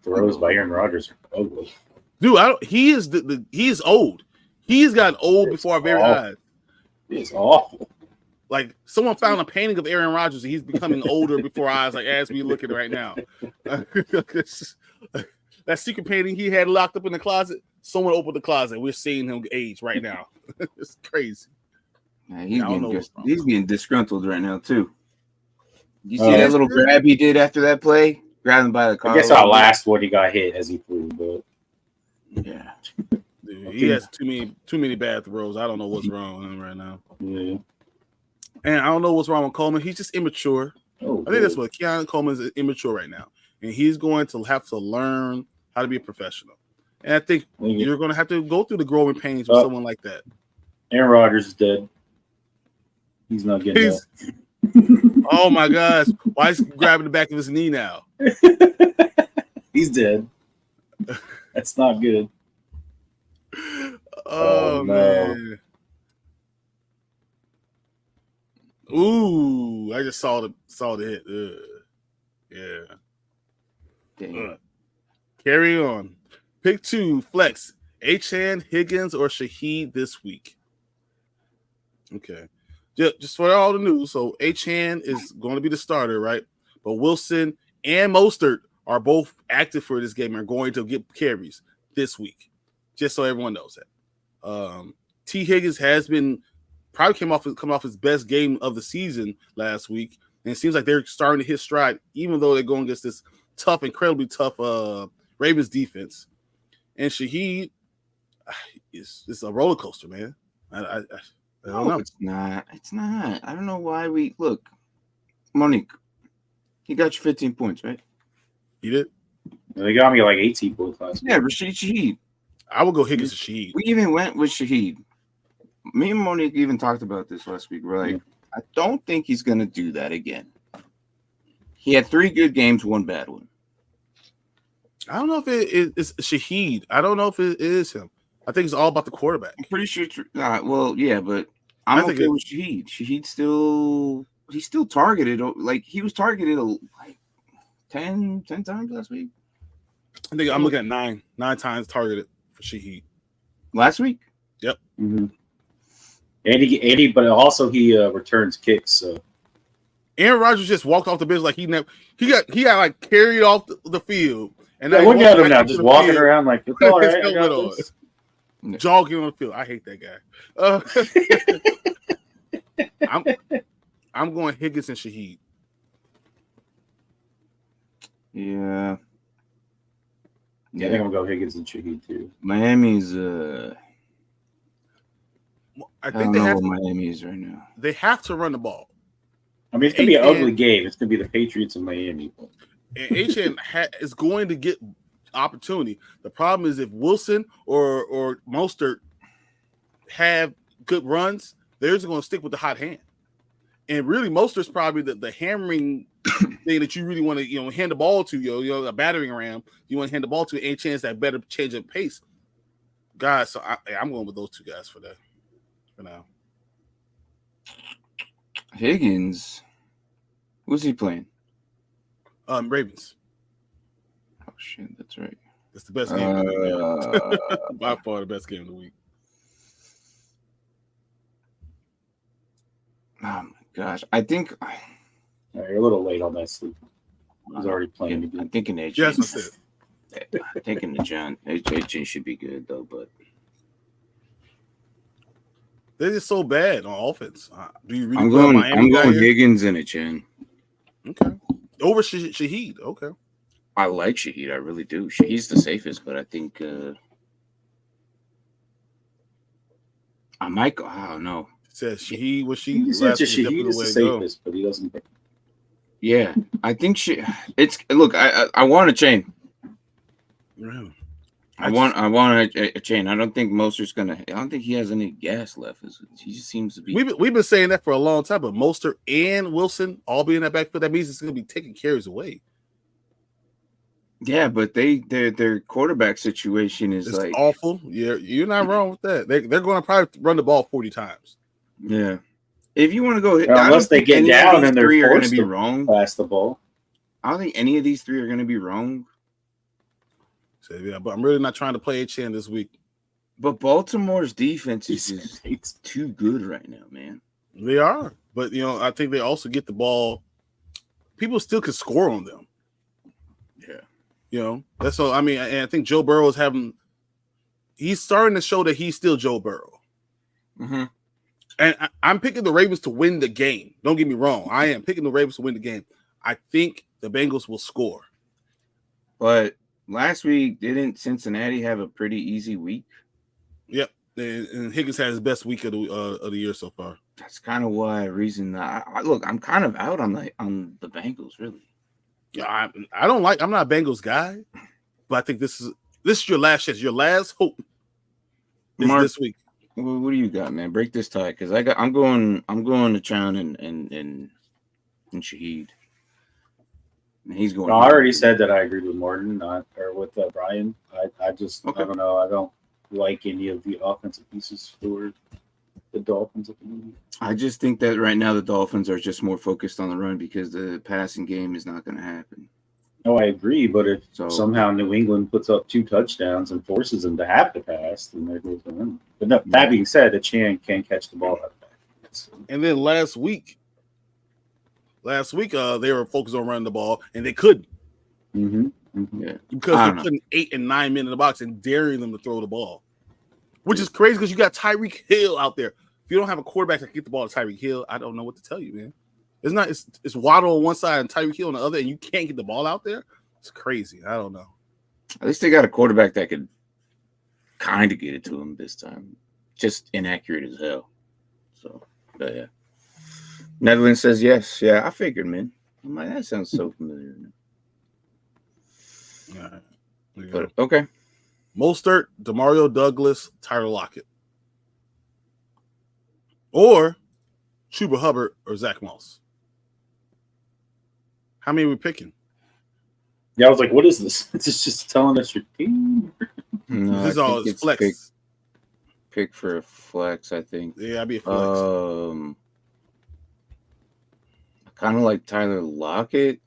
Throws by Aaron Rodgers are ugly. Dude, he is he is old. He's gotten old before our very eyes. It's awful. Like someone found a painting of Aaron Rodgers and he's becoming older before our eyes, like as we look at it right now. That secret painting he had locked up in the closet, someone opened the closet. We're seeing him age right now. It's crazy. Man, he's getting disgruntled right now, too. You see that little grab he did after that play? Grabbed him by the collar. I guess our last one he got hit as he flew, but yeah. Dude, he has too many bad throws. I don't know what's wrong with him right now. Yeah. And I don't know what's wrong with Coleman. He's just immature. Oh, I think that's what Keon Coleman is, immature right now. And he's going to have to learn how to be a professional. And I think you're going to have to go through the growing pains with someone like that. Aaron Rodgers is dead. He's not getting up. Oh, my gosh. Why is he grabbing the back of his knee now? He's dead. That's not good. Oh no. Man. Ooh, I just saw the hit. Yeah. Carry on. Pick 2, flex. Achane, Higgins, or Shaheed this week. Okay. Just for all the news. So Achane is going to be the starter, right? But Wilson and Mostert are both active for this game and are going to get carries this week. Just so everyone knows that. T. Higgins has been probably come off his best game of the season last week, and it seems like they're starting to hit stride, even though they're going against this incredibly tough Ravens defense. And Shaheed is a roller coaster, man. I don't know. It's not. I don't know why we look. Monique, he got you 15 points, right? He did. They got me like 18 points last week. Yeah, Shaheed. I would go Higgins to Shaheed. We even went with Shaheed. Me and Monique even talked about this last week. We're like, I don't think he's going to do that again. He had 3 good games, 1 bad one. I don't know if it's Shaheed. I don't know if it is him. I think it's all about the quarterback. I'm pretty sure. Well, yeah, but I'm okay with Shaheed. Shaheed he's still targeted. Like he was targeted like 10 times last week. I think I'm looking at 9 times targeted for Shaheed last week. Yep. Mm-hmm. And but also he returns kicks. So Aaron Rodgers just walked off the bench like he got like carried off the field. And Yeah, now look at him now, just walking around like it's all his right. I helmet got on. this. Jogging on the field. I hate that guy. I'm going Higgins and Shaheed. Yeah. Yeah, I think I'm gonna go Higgins and Shaheed too. Miami's I I think don't they know have what to, Miami is right now. they have to run the ball. I mean, it's gonna be an Achane- ugly game. It's gonna be the Patriots and Miami. And Achane is going to get opportunity. The problem is if Wilson or Mostert have good runs, they're just going to stick with the hot hand. And really, Mostert's probably the hammering thing that you really want to hand the ball to. A battering ram. You want to hand the ball to a chance that better change of pace. Guys, so I'm going with those two guys for that. For now. Higgins, who's he playing? Ravens. Oh shit, that's right. It's the best game of the week. By far the best game of the week. Oh my gosh, I think You're a little late on that sleep. He's already playing I'm again. thinking AJ. Yes, that's it. I'm thinking the John. AJ should be good though, but They're just so bad on offense. Do you really I'm put a going. Miami I'm guy going here? Higgins and Achane. Okay. Over Shaheed. Okay. I like Shaheed. I really do. Shaheed's the safest, but I think I might go. I don't know. Says Shaheed was she? He said last just week, Shaheed definitely is the the way to go. safest, but he doesn't. Yeah, I think it's look. I want a chain. Really? I want a chain. I don't think Mostert's gonna. I don't think he has any gas left. He just seems to be. We've been saying that for a long time, but Mostert and Wilson all being in that backfield, that means it's going to be taking carries away. Yeah, but their quarterback situation is It's like awful. You're not wrong with that. They're going to probably run the ball 40 times. Yeah, if you want to go, Well, unless they get down and they're three are going to forced be to wrong. pass the ball. I don't think any of these three are going to be wrong. So yeah, but I'm really not trying to play a chin this week. But Baltimore's defense is just it's too good right now, man. They are, but I think they also get the ball. People still can score on them. Yeah, that's all. I mean, and I think Joe Burrow is he's starting to show that he's still Joe Burrow. Mm-hmm. And I'm picking the Ravens to win the game. Don't get me wrong. I am picking the Ravens to win the game. I think the Bengals will score. But last week, didn't Cincinnati have a pretty easy week? Yep. And Higgins had his best week of the year so far. That's kind of look, I'm kind of out on the Bengals, really. Yeah, I'm not a Bengals guy, but I think this is your last chance. Your last hope is Mark, this week. What do you got, man? Break this tie, because I'm going to Chown and Shaheed. And he's going. No, I already said that I agreed with Morton, or with Brian. I just Okay. I don't know. I don't like any of the offensive pieces for the Dolphins at the moment. I just think that right now the Dolphins are just more focused on the run because the passing game is not going to happen. No, I agree. But if So- somehow New England puts up 2 touchdowns and forces them to have to pass, then they're going to win. But no, that being said, Achane can catch the ball out of that. And then last week, they were focused on running the ball, and they couldn't Mm-hmm. Mm-hmm. Yeah. because I they're don't know. putting 8 and 9 men in the box and daring them to throw the ball, which is crazy because you got Tyreek Hill out there. If you don't have a quarterback that can get the ball to Tyreek Hill, I don't know what to tell you, man. It's Waddle on one side and Tyreek Hill on the other, and you can't get the ball out there. It's crazy. I don't know. At least they got a quarterback that could kind of get it to him this time. Just inaccurate as hell. So, but yeah. Netherlands says yes. Yeah, I figured, man. I'm like, that sounds so familiar. All right. There you But go. okay. Mostert, Demario Douglas, Tyler Lockett. Or Chuba Hubbard or Zach Moss. How many are we picking? Yeah, I was like, what is this? It's just telling us your team. No, This is I all think it's it's flex. pick for a flex, I think. Yeah, I'd be a flex. I kind of like Tyler Lockett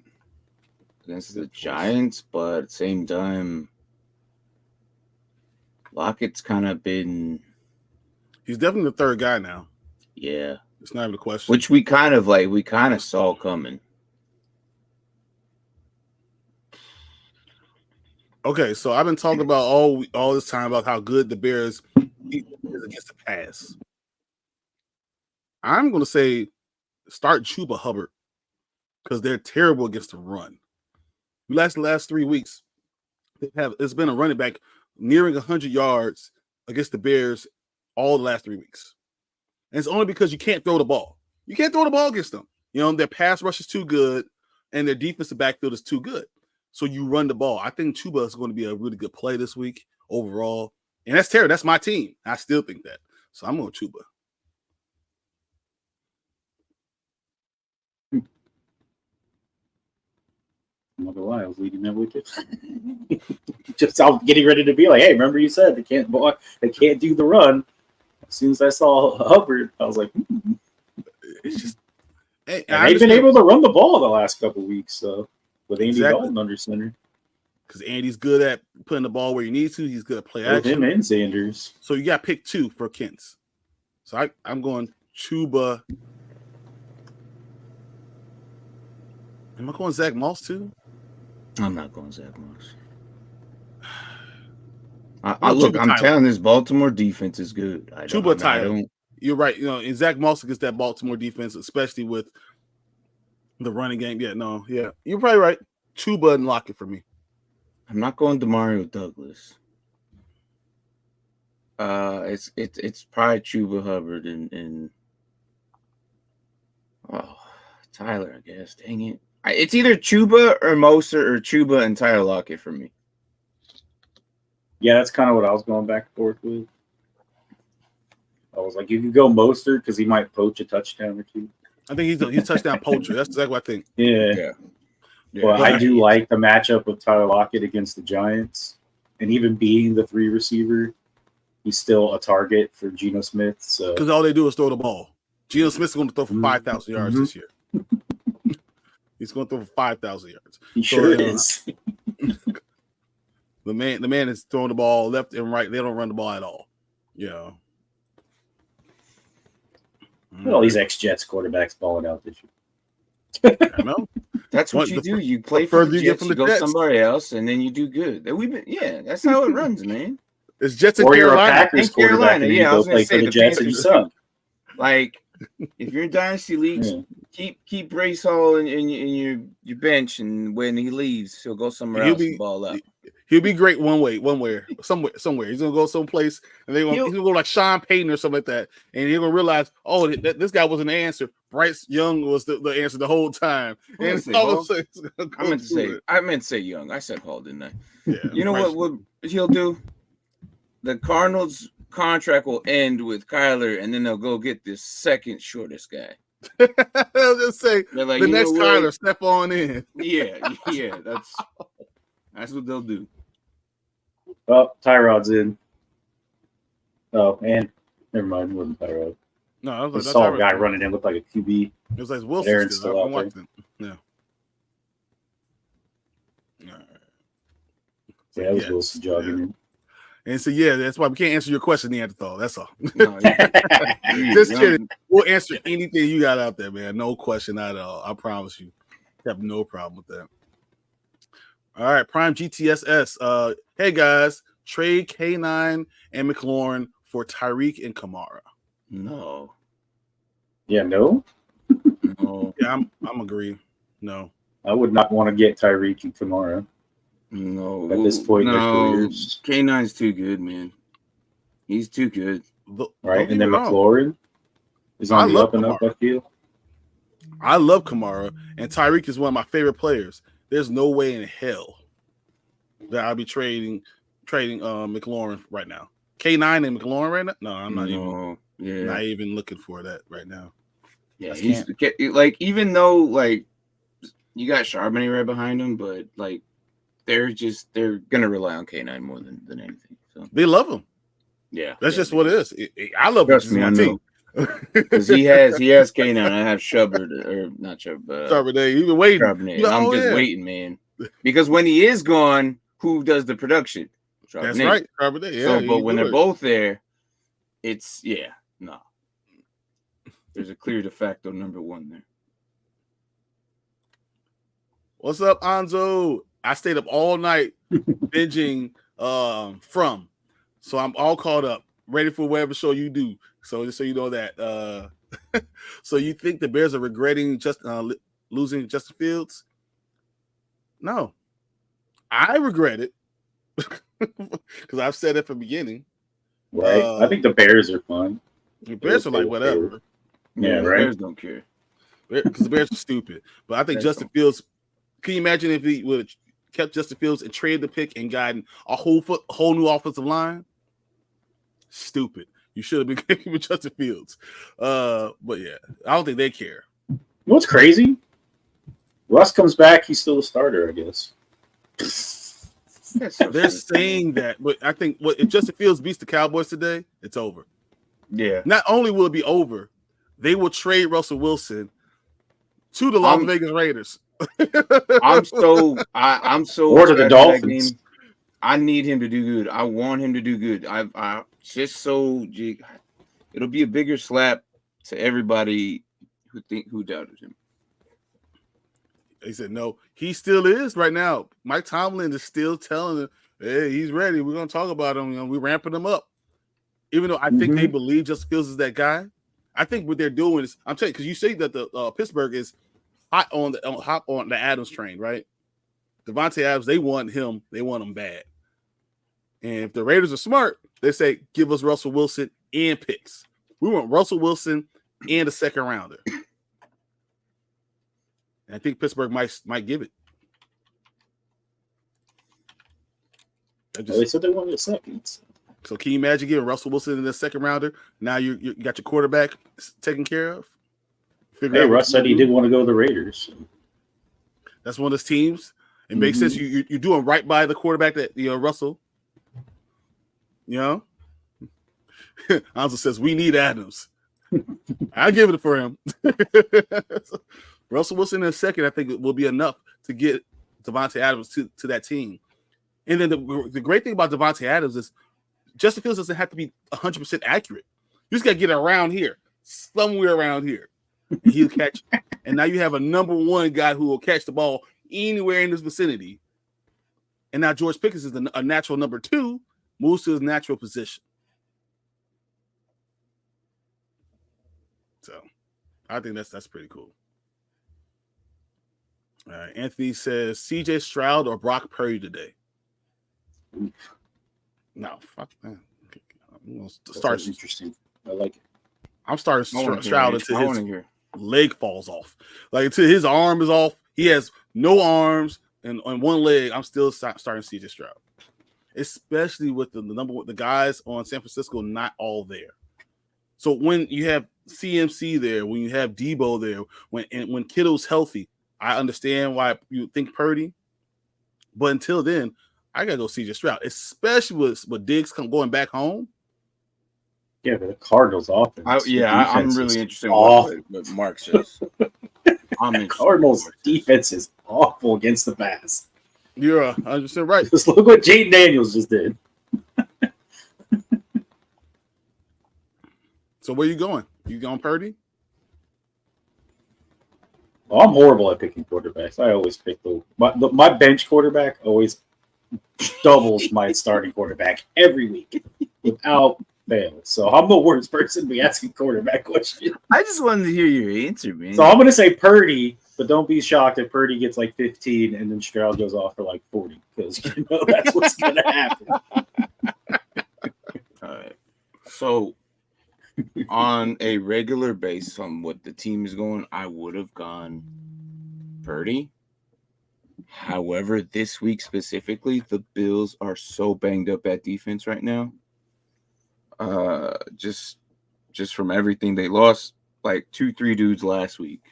against the Giants, but at the same time, Lockett's kind of been, He's definitely the third guy now. yeah. It's not even a question. Which we kind of saw coming. Okay, so I've been talking about all this time about how good the Bears is against the pass. I'm going to say start Chuba Hubbard because they're terrible against the run. The last 3 weeks, it's been a running back nearing 100 yards against the Bears all the last 3 weeks. And it's only because you can't throw the ball. You can't throw the ball against them. You know, their pass rush is too good and their defensive backfield is too good. So you run the ball. I think Chuba is going to be a really good play this week overall. And that's terrible. That's my team. I still think that. So I'm going Chuba. I'm not gonna lie, I was leading that with you. Just I was getting ready to be like, hey, remember you said they can't do the run. As soon as I saw Hubbard, I was like, It's just and they've been able to run the ball the last couple of weeks, so with Andy Exactly. Dalton under center. Because Andy's good at putting the ball where he needs to. He's good at play Both action. him and Sanders. So you got to pick two for Kents. So I'm going Chuba. Am I going Zach Moss too? I'm not going Zach Moss. Chuba I'm Tyler. telling this Baltimore defense is good. Chuba Tyler. You're right. You know, and Zach Moss against that Baltimore defense, especially with the running game. Yeah, you're probably right. Chuba and Lockett for me. I'm not going Demario Douglas. It's probably Chuba Hubbard and Tyler, I guess. Dang it. It's either Chuba or Mostert or Chuba and Tyler Lockett for me. Yeah, that's kind of what I was going back and forth with. I was like, you can go Mostert because he might poach a touchdown or two. I think he's a touchdown poacher. That's exactly what I think. Yeah. Well, I do like the matchup of Tyler Lockett against the Giants. And even being the 3 receiver, he's still a target for Geno Smith. So Because all they do is throw the ball. Geno Smith's going to throw for 5,000 yards this year. He's going to throw for 5,000 yards. he sure is. The man is throwing the ball left and right. They don't run the ball at all. Yeah. Well, these ex-Jets quarterbacks balling out this year. I know. That's what you do. You play for the Jets, you go Jets. somebody else, and then you do good. That's how it runs, man. It's Jets in Or you're a Carolina. Packers quarterback and you I go was play gonna for say the Jets and you suck. Like, if you're in dynasty leagues, keep Brace Hall in your bench, and when he leaves, he'll go somewhere else and ball up. He'll be great somewhere. He's gonna go someplace, and he's gonna go like Sean Payton or something like that, and he's gonna realize, this guy wasn't the answer. Bryce Young was the answer the whole time. And I meant to say Young. I said Hall, didn't I? Yeah, you know what he'll do? The Cardinals' contract will end with Kyler, and then they'll go get this second shortest guy. I'll just say like, the next Kyler, step on in. Yeah, that's what they'll do. Oh, Tyrod's in. Oh, and never mind, it wasn't Tyrod. No, I I saw a guy running in, looked like a QB. It was like Wilson. Aaron's still out there. Yeah. Yeah, it was Wilson jogging in. And so, that's why we can't answer your question, Neanderthal. That's all. No, Just kidding. We'll answer anything you got out there, man. No question at all. I promise you. I have no problem with that. All right, Prime GTSS. Hey, guys. Trade K9 and McLaurin for Tyreek and Kamara. No. Yeah, no? No. Yeah, I'm agreeing. No. I would not want to get Tyreek and Kamara. No. At this point in their careers. K9's too good, man. He's too good. Right? And then McLaurin is on the up and up, I feel. I love Kamara, and Tyreek is one of my favorite players. There's no way in hell that I'll be trading McLaurin right now. K9 and McLaurin right now? No, I'm not not even looking for that right now. Yeah, he's like, even though like you got Charbonnet right behind him, but like they're gonna rely on K9 more than anything. So they love him. Yeah, that's just what it is. I love Trust me, I know. Because he has K9. I have Chubb or not Chubb. Charbonnet. You've been waiting. Charbonnet. I'm just waiting, man. Because when he is gone, who does the production? Charbonnet. That's right, Charbonnet. Yeah. So, but when they're both there, it's no. There's a clear de facto number one there. What's up, Anzo? I stayed up all night binging From. So I'm all caught up, ready for whatever show you do. So just so you know that. So you think the Bears are regretting just losing Justin Fields? No. I regret it. Because I've said it from the beginning. Right. I think the Bears are fun. The Bears are like, whatever. Yeah, The right. Bears don't care. Because the Bears are stupid. But I think Justin Fields, can you imagine if he would have kept Justin Fields and traded the pick and gotten a whole new offensive line? Stupid. You should have been kicking with Justin Fields. But yeah, I don't think they care. You know what's crazy? Russ comes back, he's still a starter, I guess. They're saying that, but I think if Justin Fields beats the Cowboys today, it's over. Yeah. Not only will it be over, they will trade Russell Wilson to the Las Vegas Raiders. I'm so or to the Dolphins. I need him to do good. I want him to do good. I just it'll be a bigger slap to everybody who doubted him. They said no. He still is right now. Mike Tomlin is still telling him, "Hey, he's ready. We're gonna talk about him. You know, we're ramping him up." Even though I think they believe Justin Fields is that guy, I think what they're doing is I'm telling you because you say that the Pittsburgh is hot on the Adams train, right? Devontae Adams, they want him. They want him bad. And if the Raiders are smart, they say, "Give us Russell Wilson and picks. We want Russell Wilson and a second rounder." And I think Pittsburgh might give it. They said they wanted a second. So can you imagine giving Russell Wilson in the second rounder? Now you got your quarterback taken care of. Hey, Russ said he did want to go to the Raiders. That's one of those teams. It makes sense. You're doing right by the quarterback that Russell. You know, Hanson says we need Adams. I'll give it for him. Russell Wilson in a second, I think it will be enough to get Devontae Adams to that team. And then the great thing about Devontae Adams is Justin Fields doesn't have to be 100% accurate. You just got to get around here, somewhere around here, and he'll catch. And now you have a number one guy who will catch the ball anywhere in this vicinity. And now George Pickens is a natural number two, moves to his natural position. So I think that's pretty cool. Anthony says CJ Stroud or Brock Purdy today. No, fuck that. I'm gonna start. Interesting. I like it. I'm starting Stroud until his leg falls off. Like until his arm is off. He has no arms and on one leg. I'm still starting CJ Stroud, especially with the guys on San Francisco not all there. So when you have CMC there, when you have Debo there, when Kittle's healthy, I understand why you think Purdy, but until then, I gotta go CJ Stroud, especially with Diggs going back home. Yeah, but the Cardinals offense. I'm really interested in what Mark says. Cardinals defense is awful against the pass. You're 100% right. Just look what Jaden Daniels just did. So where you going? You going Purdy? Well, I'm horrible at picking quarterbacks. I always pick my bench quarterback always doubles my starting quarterback every week without fail. So I'm the worst person to be asking quarterback questions. I just wanted to hear your answer, man. So I'm going to say Purdy, but don't be shocked if Purdy gets like 15 and then Stroud goes off for like 40 because that's what's going to happen. All right. So on a regular basis on what the team is going, I would have gone Purdy. However, this week specifically, the Bills are so banged up at defense right now. Just from everything they lost, like 2-3 dudes last week.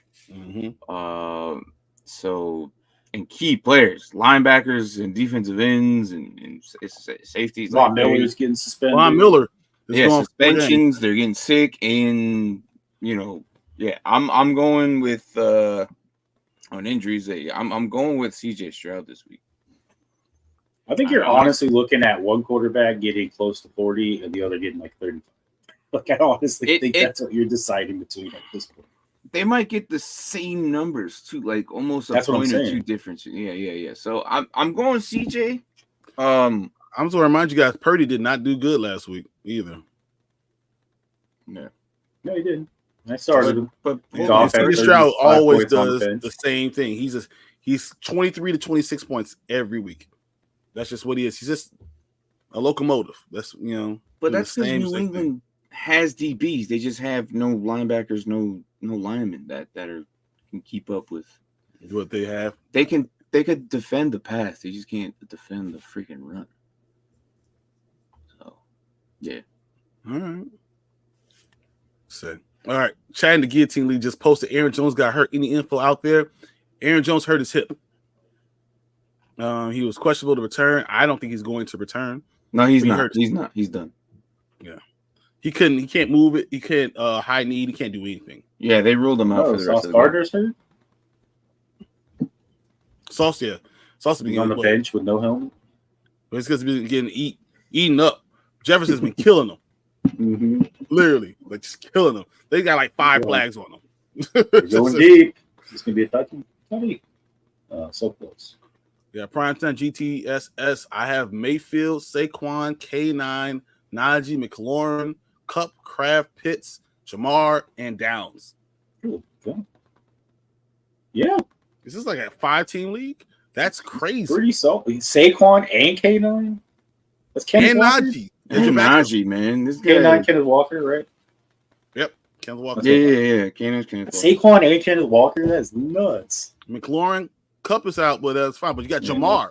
So and key players, linebackers and defensive ends and safeties. Von Miller's getting suspended. Von Miller. Suspensions. They're getting sick, and I'm going with on injuries. I'm going with CJ Stroud this week. I think you're honestly looking at one quarterback getting close to 40 and the other getting like 35. Like, I honestly think that's what you're deciding between at this point. They might get the same numbers too, like almost a point or two difference. Yeah. So I'm going CJ. I'm just gonna remind you guys, Purdy did not do good last week either. No, he didn't. I started him, but Stroud always does the same thing. He's 23 to 26 points every week. That's just what he is. He's just a locomotive. That's But that's because New England has DBs. They just have no linebackers, no linemen that can keep up with what they have. They could defend the pass. They just can't defend the freaking run. So, yeah. All right. So, all right. Chatting the Guillotine League just posted Aaron Jones got hurt. Any info out there? Aaron Jones hurt his hip. He was questionable to return. I don't think he's going to return. No, he's not. He's not. He's done. Yeah. He can't move it. He can't high knee. He can't do anything. Yeah, they ruled him out for the rest of the Gardner's hurt? Sauce being on the bench with no helmet. It's because he's been getting eaten up. Jefferson's been killing them. Mm-hmm. Literally, like just killing them. They got like 5 flags on them. Going deep. It's gonna be a touchdown. So close. Yeah, primetime GTSS. I have Mayfield, Saquon, K9, Najee, McLaurin, Cup, Kraft, Pitts, Jamar, and Downs. Ooh, okay. Yeah. Is this like a 5-team league? That's crazy. Pretty solid. Saquon and K9? That's Kenneth Walker? Najee. And Najee, man. This guy. K9, Kenneth Walker, right? Yep. Kenneth Walker. Yeah. Kenneth Walker. Saquon and Kenneth Walker? That's nuts. McLaurin, Cup is out, but that's fine. But you got Jamar.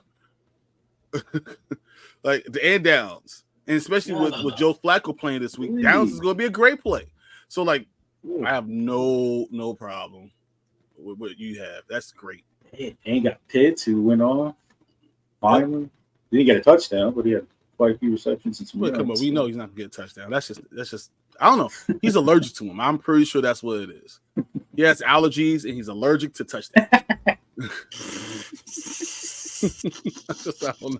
And Downs. And especially with Joe Flacco playing this week, Downs is going to be a great play. So, I have no problem with what you have. That's great. And got Pitts, who went on. Finally. He didn't get a touchdown, but he had quite a few receptions and some yards. Come on, we know he's not going to get a touchdown. That's just I don't know. He's allergic to him. I'm pretty sure that's what it is. He has allergies, and he's allergic to touchdowns. I don't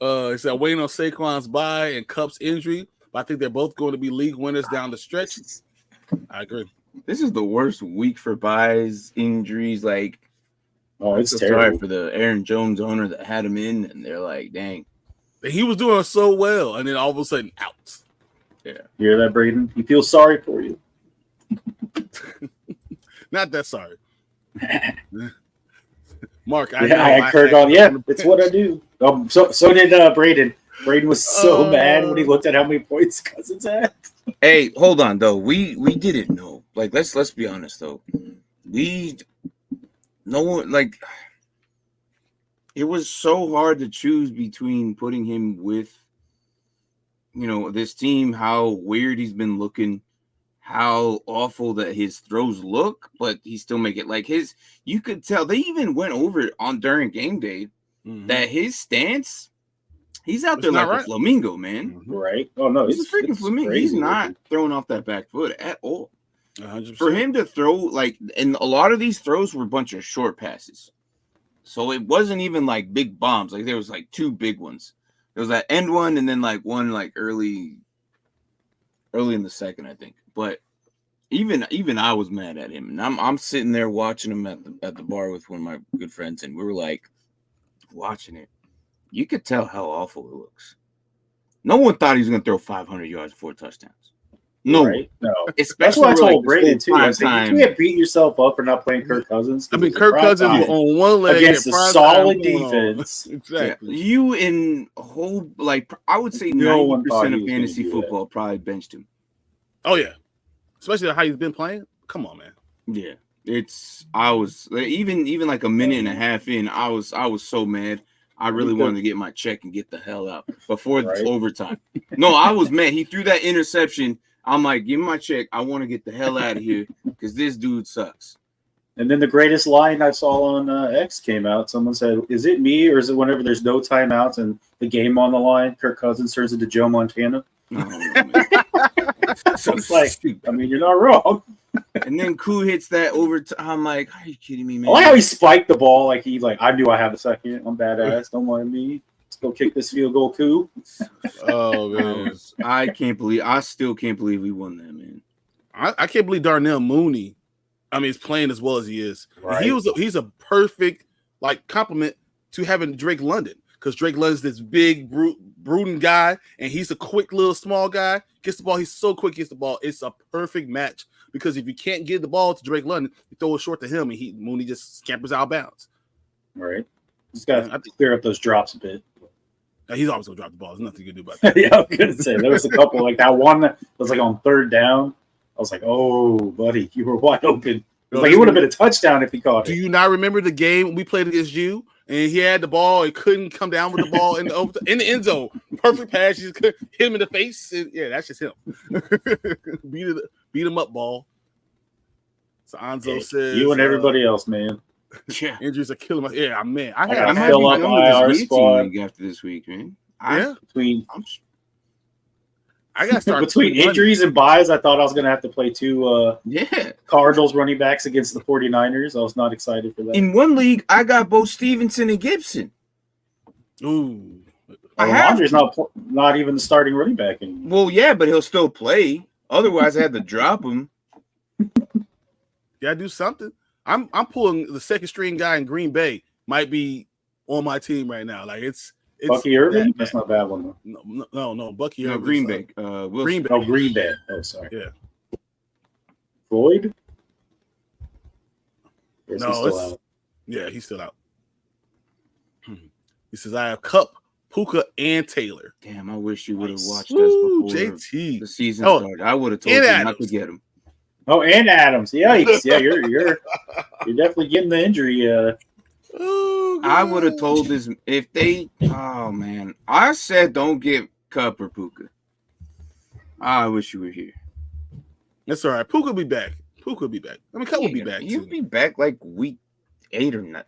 know. He said waiting on Saquon's bye and Cup's injury, but I think they're both going to be league winners down the stretch. I agree. This is the worst week for buys, injuries. It's so terrible. Sorry for the Aaron Jones owner that had him in, and they're like, dang. He was doing so well, and then all of a sudden, out. Yeah. You hear that, Braden? He feels sorry for you. Not that sorry. Mark, I had Kirk on. Yeah, it's what I do. So did Braden. Braden was so mad when he looked at how many points Cousins had. Hey, hold on though. We didn't know. Let's be honest though. It was so hard to choose between putting him with, this team, how weird he's been looking, how awful that his throws look, but he still make it you could tell they even went over it during game day that his stance, he's out there like a flamingo, man. Right. Oh no, he's a freaking flamingo. He's not throwing off that back foot at all. 100%. For him to throw and a lot of these throws were a bunch of short passes. So it wasn't even big bombs. There was 2 big ones. There was that end one and then one early in the second, I think. But even I was mad at him. And I'm sitting there watching him at the bar with one of my good friends, and we were watching it. You could tell how awful it looks. No one thought he was going to throw 500 yards, 4 touchdowns. No, right? No. Especially that's what I told Braden too. I said, you can't beat yourself up for not playing Kirk Cousins. I mean, Kirk Cousins on one leg against a solid defense. Exactly. Yeah. You in a whole I would say 90% of fantasy football probably benched him. Oh yeah, especially how he's been playing. Come on, man. Yeah, I was even a minute and a half in. I was so mad. I really wanted to get my check and get the hell out before the overtime. No, I was mad. He threw that interception. I'm like, give me my check. I want to get the hell out of here because this dude sucks. And then the greatest line I saw on X came out. Someone said, is it me or is it whenever there's no timeouts and the game on the line, Kirk Cousins turns into Joe Montana? So it's you're not wrong. And then Koo hits that overtime. I'm like, are you kidding me, man? I like how he spiked the ball. I knew I have a second. I'm badass. Don't mind me. go kick this field goal coup. Oh man, I still can't believe we won that, man. I can't believe Darnell Mooney. I mean, he's playing as well as he is. Right. He's a perfect compliment to having Drake London, because Drake London's this big brooding guy, and he's a quick little small guy. Gets the ball, he's so quick. Gets the ball. It's a perfect match, because if you can't get the ball to Drake London, you throw it short to him, and Mooney just scampers out of bounds. Right. Just got to clear up those drops a bit. He's always gonna drop the ball. There's nothing you can do about that. Yeah, I was gonna say there was a couple like that one that was like on third down. I was like, "Oh, buddy, you were wide open." It would have been a touchdoand if he caught it. Do you not remember the game we played against you? And he had the ball, he couldn't come down with the ball in the end zone. Perfect pass, you just hit him in the face. And yeah, that's just him. beat him up, ball. So Anzo says, "You and everybody else, man." Yeah, injuries are killing us. Yeah, man. I'm happy fill up IR squad after this week, man. I got to start between injuries and buys. I thought I was going to have to play two Cardinals running backs against the 49ers. I was not excited for that. In one league, I got both Stevenson and Gibson. Ooh. Andre's not even the starting running back anymore. Well, yeah, but he'll still play. Otherwise, I had to drop him. Yeah, do something. I'm pulling the second string guy in Green Bay. Might be on my team right now. Like it's Bucky Irvin. That's not a bad one though. No. Bucky Irvin. Green Bay. Green Bay. Oh, Green Bay. Oh, sorry. Yeah. Floyd. He's still out. He says I have Cup, Puka, and Taylor. Damn, I wish you would have watched us before JT. the season started. I would have told you not to get him. Oh, and Adams. Yikes. Yeah, you're definitely getting the injury. I would have told this if they. Oh man, I said don't get Cup or Puka. I wish you were here. That's all right. Puka will be back. I mean, Cup will be back. You'll be back like week 8 or 9.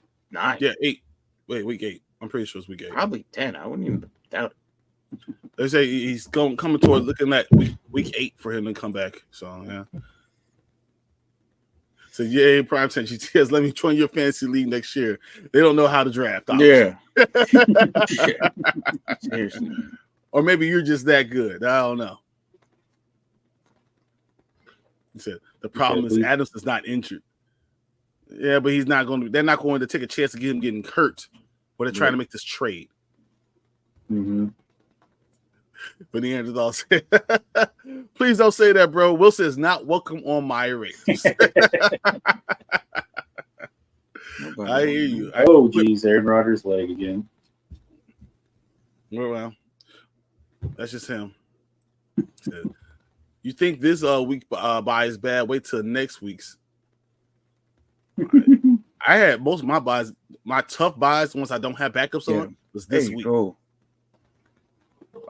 Yeah, 8. Wait, week 8. I'm pretty sure it's week 8. Probably 10. I wouldn't even doubt it. They say he's coming toward looking at week 8 for him to come back. So yeah. So yeah, Prime Time GTS, let me join your fantasy league next year. They don't know how to draft. Yeah. Seriously. Or maybe you're just that good. I don't know. He said the problem is Adams is not injured. Yeah, but he's not going to. They're not going to take a chance to get him getting hurt. But they're trying to make this trade. Mm-hmm. But the Neanderthal said, please don't say that, bro. Wilson is not welcome on my Raiders. I hear you. Geez, Aaron Rodgers' leg again. Well, that's just him. You think this week buy is bad? Wait till next week's. I had most of my buys, my tough buys, once I don't have backups on, was this week. Go.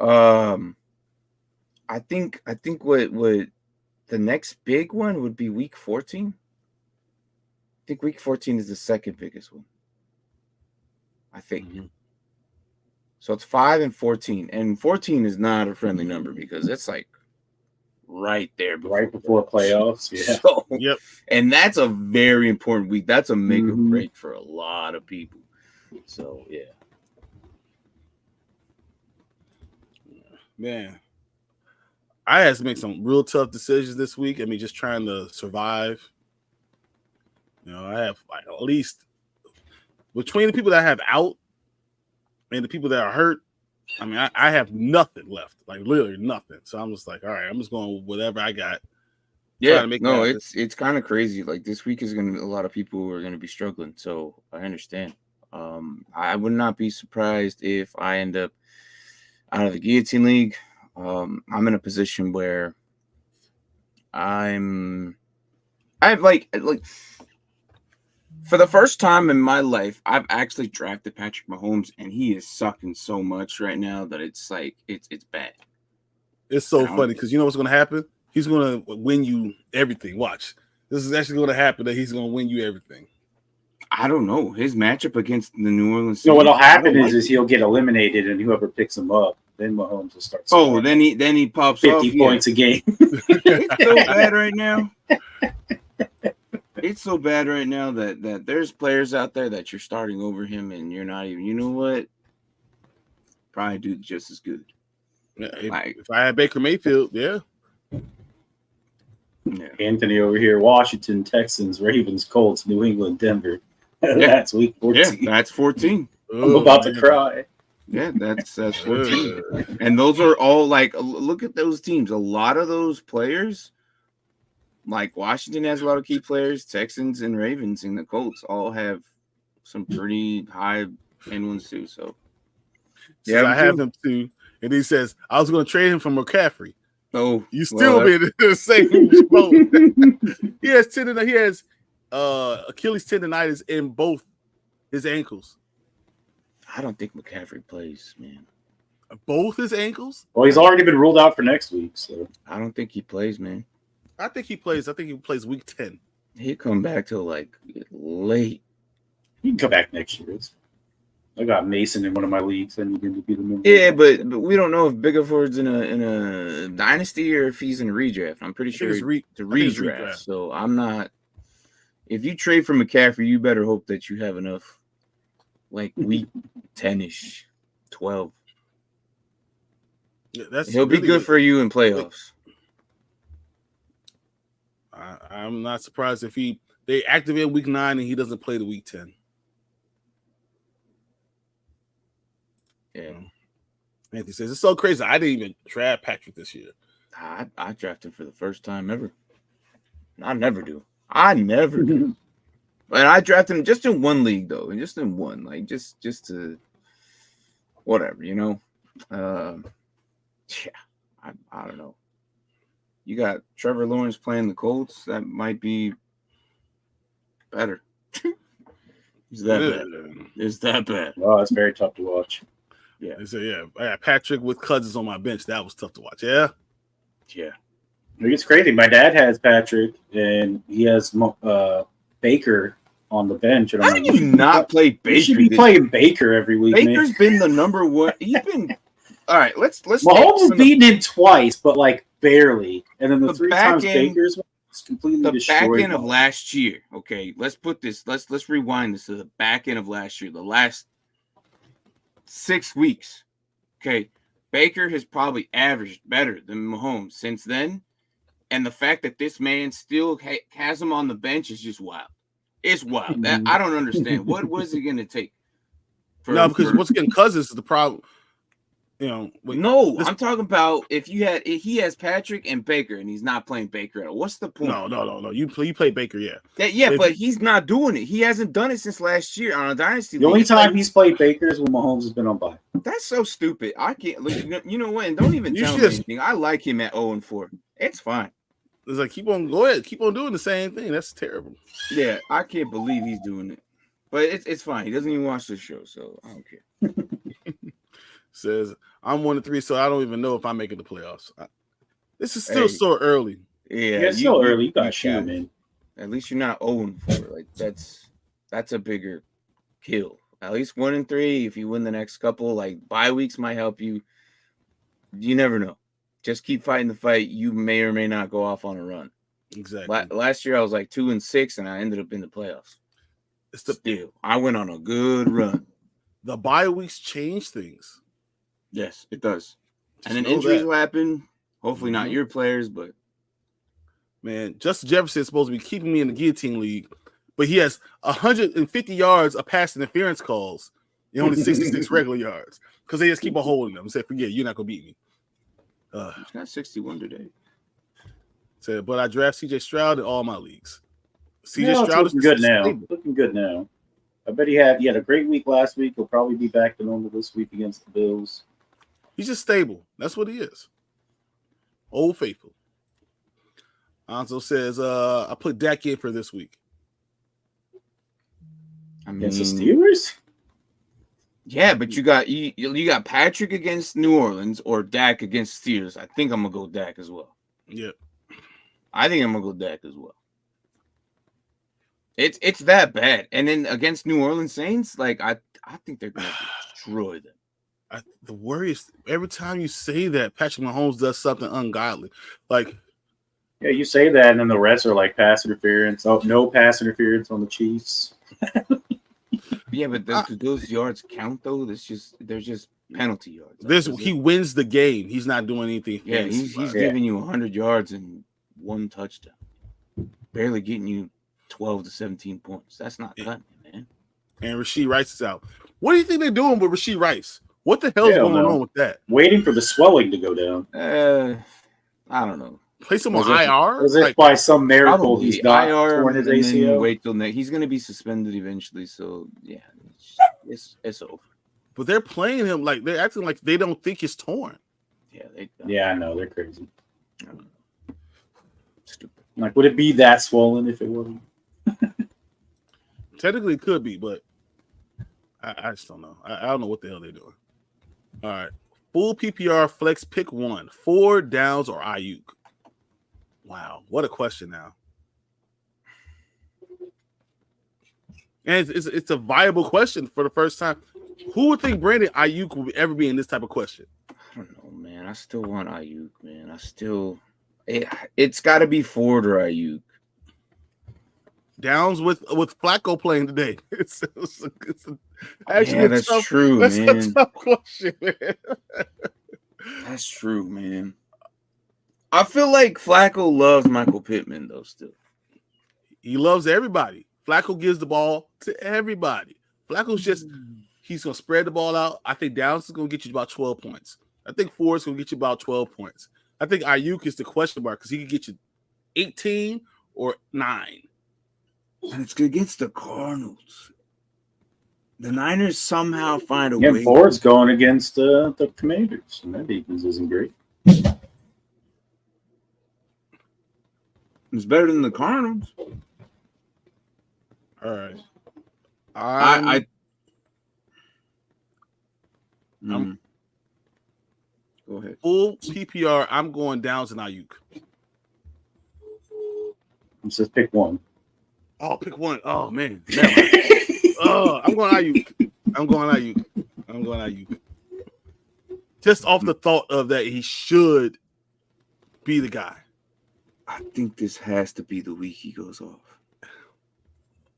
I think what the next big one would be week 14. I think week 14 is the second biggest one. I think. Mm-hmm. So it's 5 and 14. And 14 is not a friendly number because it's like right there before playoffs. Yeah. So, yep. And that's a very important week. That's a make or break for a lot of people. So yeah. Man, I had to make some real tough decisions this week. I mean, just trying to survive. You know, I have like at least between the people that I have out and the people that are hurt, I mean, I have nothing left, like literally nothing. So I'm just like, all right, I'm just going with whatever I got. Yeah, no, it's kind of crazy. Like this week is a lot of people are gonna be struggling. So I understand. I would not be surprised if I end up out of the guillotine league. I'm in a position where I've like for the first time in my life, I've actually drafted Patrick Mahomes, and he is sucking so much right now that it's like it's bad. It's so funny because you know what's going to happen? He's going to win you everything. Watch, this is actually going to happen. That he's going to win you everything. I don't know his matchup against the New Orleans. No, what'll happen is he'll get eliminated, and whoever picks him up, then Mahomes will start. Oh, then he pops 50 points a game. It's so bad right now. It's so bad right now that there's players out there that you're starting over him, and you're not even. You know what? probably do just as good. Yeah, if I had Baker Mayfield, yeah. Anthony over here, Washington, Texans, Ravens, Colts, New England, Denver. That's week 14. Yeah, that's 14. I'm about to cry. Yeah, that's 14. And those are all like, look at those teams. A lot of those players, like Washington has a lot of key players. Texans and Ravens and the Colts all have some pretty high end ones too. So yeah, I have him too. And he says, I was going to trade him for McCaffrey. Oh, you still be in the same boat. He has Achilles tendonitis in both his ankles. I don't think McCaffrey plays, man. Both his ankles? Well, he's already been ruled out for next week, so I don't think he plays, man. I think he plays. I think he plays week 10. He'll come back till like late. He can come back next year. I got Mason in one of my leagues, and he's going to be the number. Yeah, but we don't know if Biggerford's in a dynasty or if he's in a redraft. I'm pretty sure it's a redraft. So I'm not. If you trade for McCaffrey, you better hope that you have enough, like week 10-ish, 12. Yeah, he'll be good for you in playoffs. I'm not surprised if they activate week 9 and he doesn't play the week 10. Yeah. Anthony says, it's so crazy. I didn't even draft Patrick this year. I drafted for the first time ever. I never do. But I drafted him just in one league, though. And just in one. Like, just to whatever, you know? Yeah. I don't know. You got Trevor Lawrence playing the Colts. That might be better. Is that bad? Oh, it's very tough to watch. Yeah. So, yeah, I got Patrick with Cousins on my bench. That was tough to watch. Yeah. Yeah. It's crazy. My dad has Patrick, and he has Baker on the bench. And How do you not play Baker? You should be playing Baker every week. Baker's been the number one. He's been all right. Let's. Mahomes has beaten him twice, but like barely. And then the 3 times Baker's was completely destroyed. The back end of last year. Okay, let's put this. Let's rewind this to the back end of last year. The last 6 weeks. Okay, Baker has probably averaged better than Mahomes since then. And the fact that this man still has him on the bench is just wild. It's wild. That I don't understand. What was it going to take? Because once again, Cousins is the problem. You know, I'm talking about if he has Patrick and Baker and he's not playing Baker at all. What's the point? No. You play Baker, yeah. But he's not doing it. He hasn't done it since last year on a dynasty. The only time he's played Baker is when Mahomes has been on bye. That's so stupid. I can't. You know what? And don't even tell me anything. I like him at 0-4. It's fine. It's like keep on doing the same thing. That's terrible. Yeah, I can't believe he's doing it. But it's fine. He doesn't even watch the show, so I don't care. Says I'm 1-3, so I don't even know if I'm making the playoffs. This is still so early. Yeah, it's still early. You got shot, man. At least you're not 0-4. Like that's a bigger kill. At least 1-3. If you win the next couple, like bye weeks might help you. You never know. Just keep fighting the fight. You may or may not go off on a run. Exactly. Last year I was like 2-6, and I ended up in the playoffs. Still, I went on a good run. The bye weeks change things. Yes, it does. And then injuries will happen. Hopefully not your players, but man, Justin Jefferson is supposed to be keeping me in the guillotine league, but he has 150 yards of pass interference calls and only 66 regular yards because they just keep on holding them and say, "Forget, you're not gonna beat me." He's got 61 today. Said, but I draft CJ Stroud in all my leagues. CJ Stroud is good now. Looking good now. I bet he had a great week last week. He'll probably be back to normal this week against the Bills. He's just stable. That's what he is. Old faithful. Hanson says, I put Dak in for this week. I mean, against the Steelers? Yeah, but you got Patrick against New Orleans or Dak against Steelers. I think I'm gonna go Dak as well. Yeah. I think I'm gonna go Dak as well. It's that bad. And then against New Orleans Saints, like I think they're gonna destroy them. The worry is every time you say that, Patrick Mahomes does something ungodly. Like, yeah, you say that, and then the rest are like pass interference. Oh, no pass interference on the Chiefs. Yeah, but those yards count though. They're just penalty yards. He wins the game. He's not doing anything. Yeah, he's giving you 100 yards and 1 touchdown, barely getting you 12 to 17 points. That's not cutting it, man. And Rashee Rice is out. What do you think they're doing with Rashee Rice? What the hell is going on with that? Waiting for the swelling to go down. I don't know. Place him on IR? As if by some miracle he's not torn his ACL. Wait till next. He's going to be suspended eventually. So yeah, it's over. But they're playing him like they're acting like they don't think it's torn. Yeah, I know they're crazy. Stupid. Like, would it be that swollen if it wasn't? Technically, it could be, but I just don't know. I don't know what the hell they're doing. All right, full PPR flex pick 1, 4 downs or Ayuk. Wow, what a question now. And it's a viable question for the first time. Who would think Brandon Ayuk would ever be in this type of question? I don't know, man. I still want Ayuk, man. It's got to be Ford or Ayuk. Downs with Flacco playing today. It's that's true, that's man. a tough question, man. That's true, man. I feel like Flacco loves Michael Pittman, though, still. He loves everybody. Flacco gives the ball to everybody. Flacco's he's going to spread the ball out. I think Downs is going to get you about 12 points. I think Ford's going to get you about 12 points. I think Ayuk is the question mark because he can get you 18 or 9. And it's against the Cardinals. The Niners somehow find a way. Yeah, Ford's going against the Commanders, and that defense isn't great. It's better than the Cardinals. All right. Go ahead. Full PPR, I'm going Downs and Ayuk. It says pick 1. Oh, pick 1. Oh, man. I'm going Ayuk. Just off the thought of that, he should be the guy. I think this has to be the week he goes off.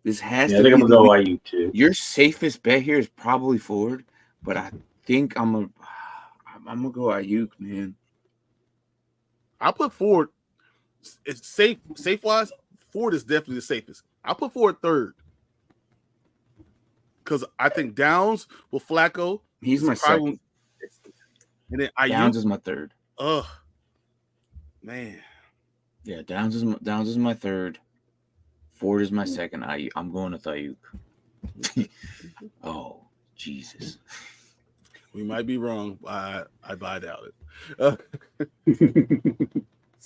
This has to be. I'm gonna go Ayuk too. Your safest bet here is probably Ford, but I think I'm gonna go Ayuk, man. I'll put Ford. It's safe wise. Ford is definitely the safest. I'll put Ford third because I think Downs with Flacco. He's my second. And then Ayuk. Downs is my third. Man. Yeah, Downs is my third. Ford is my second. I'm going with Ayuk. Oh, Jesus. We might be wrong. I doubt it.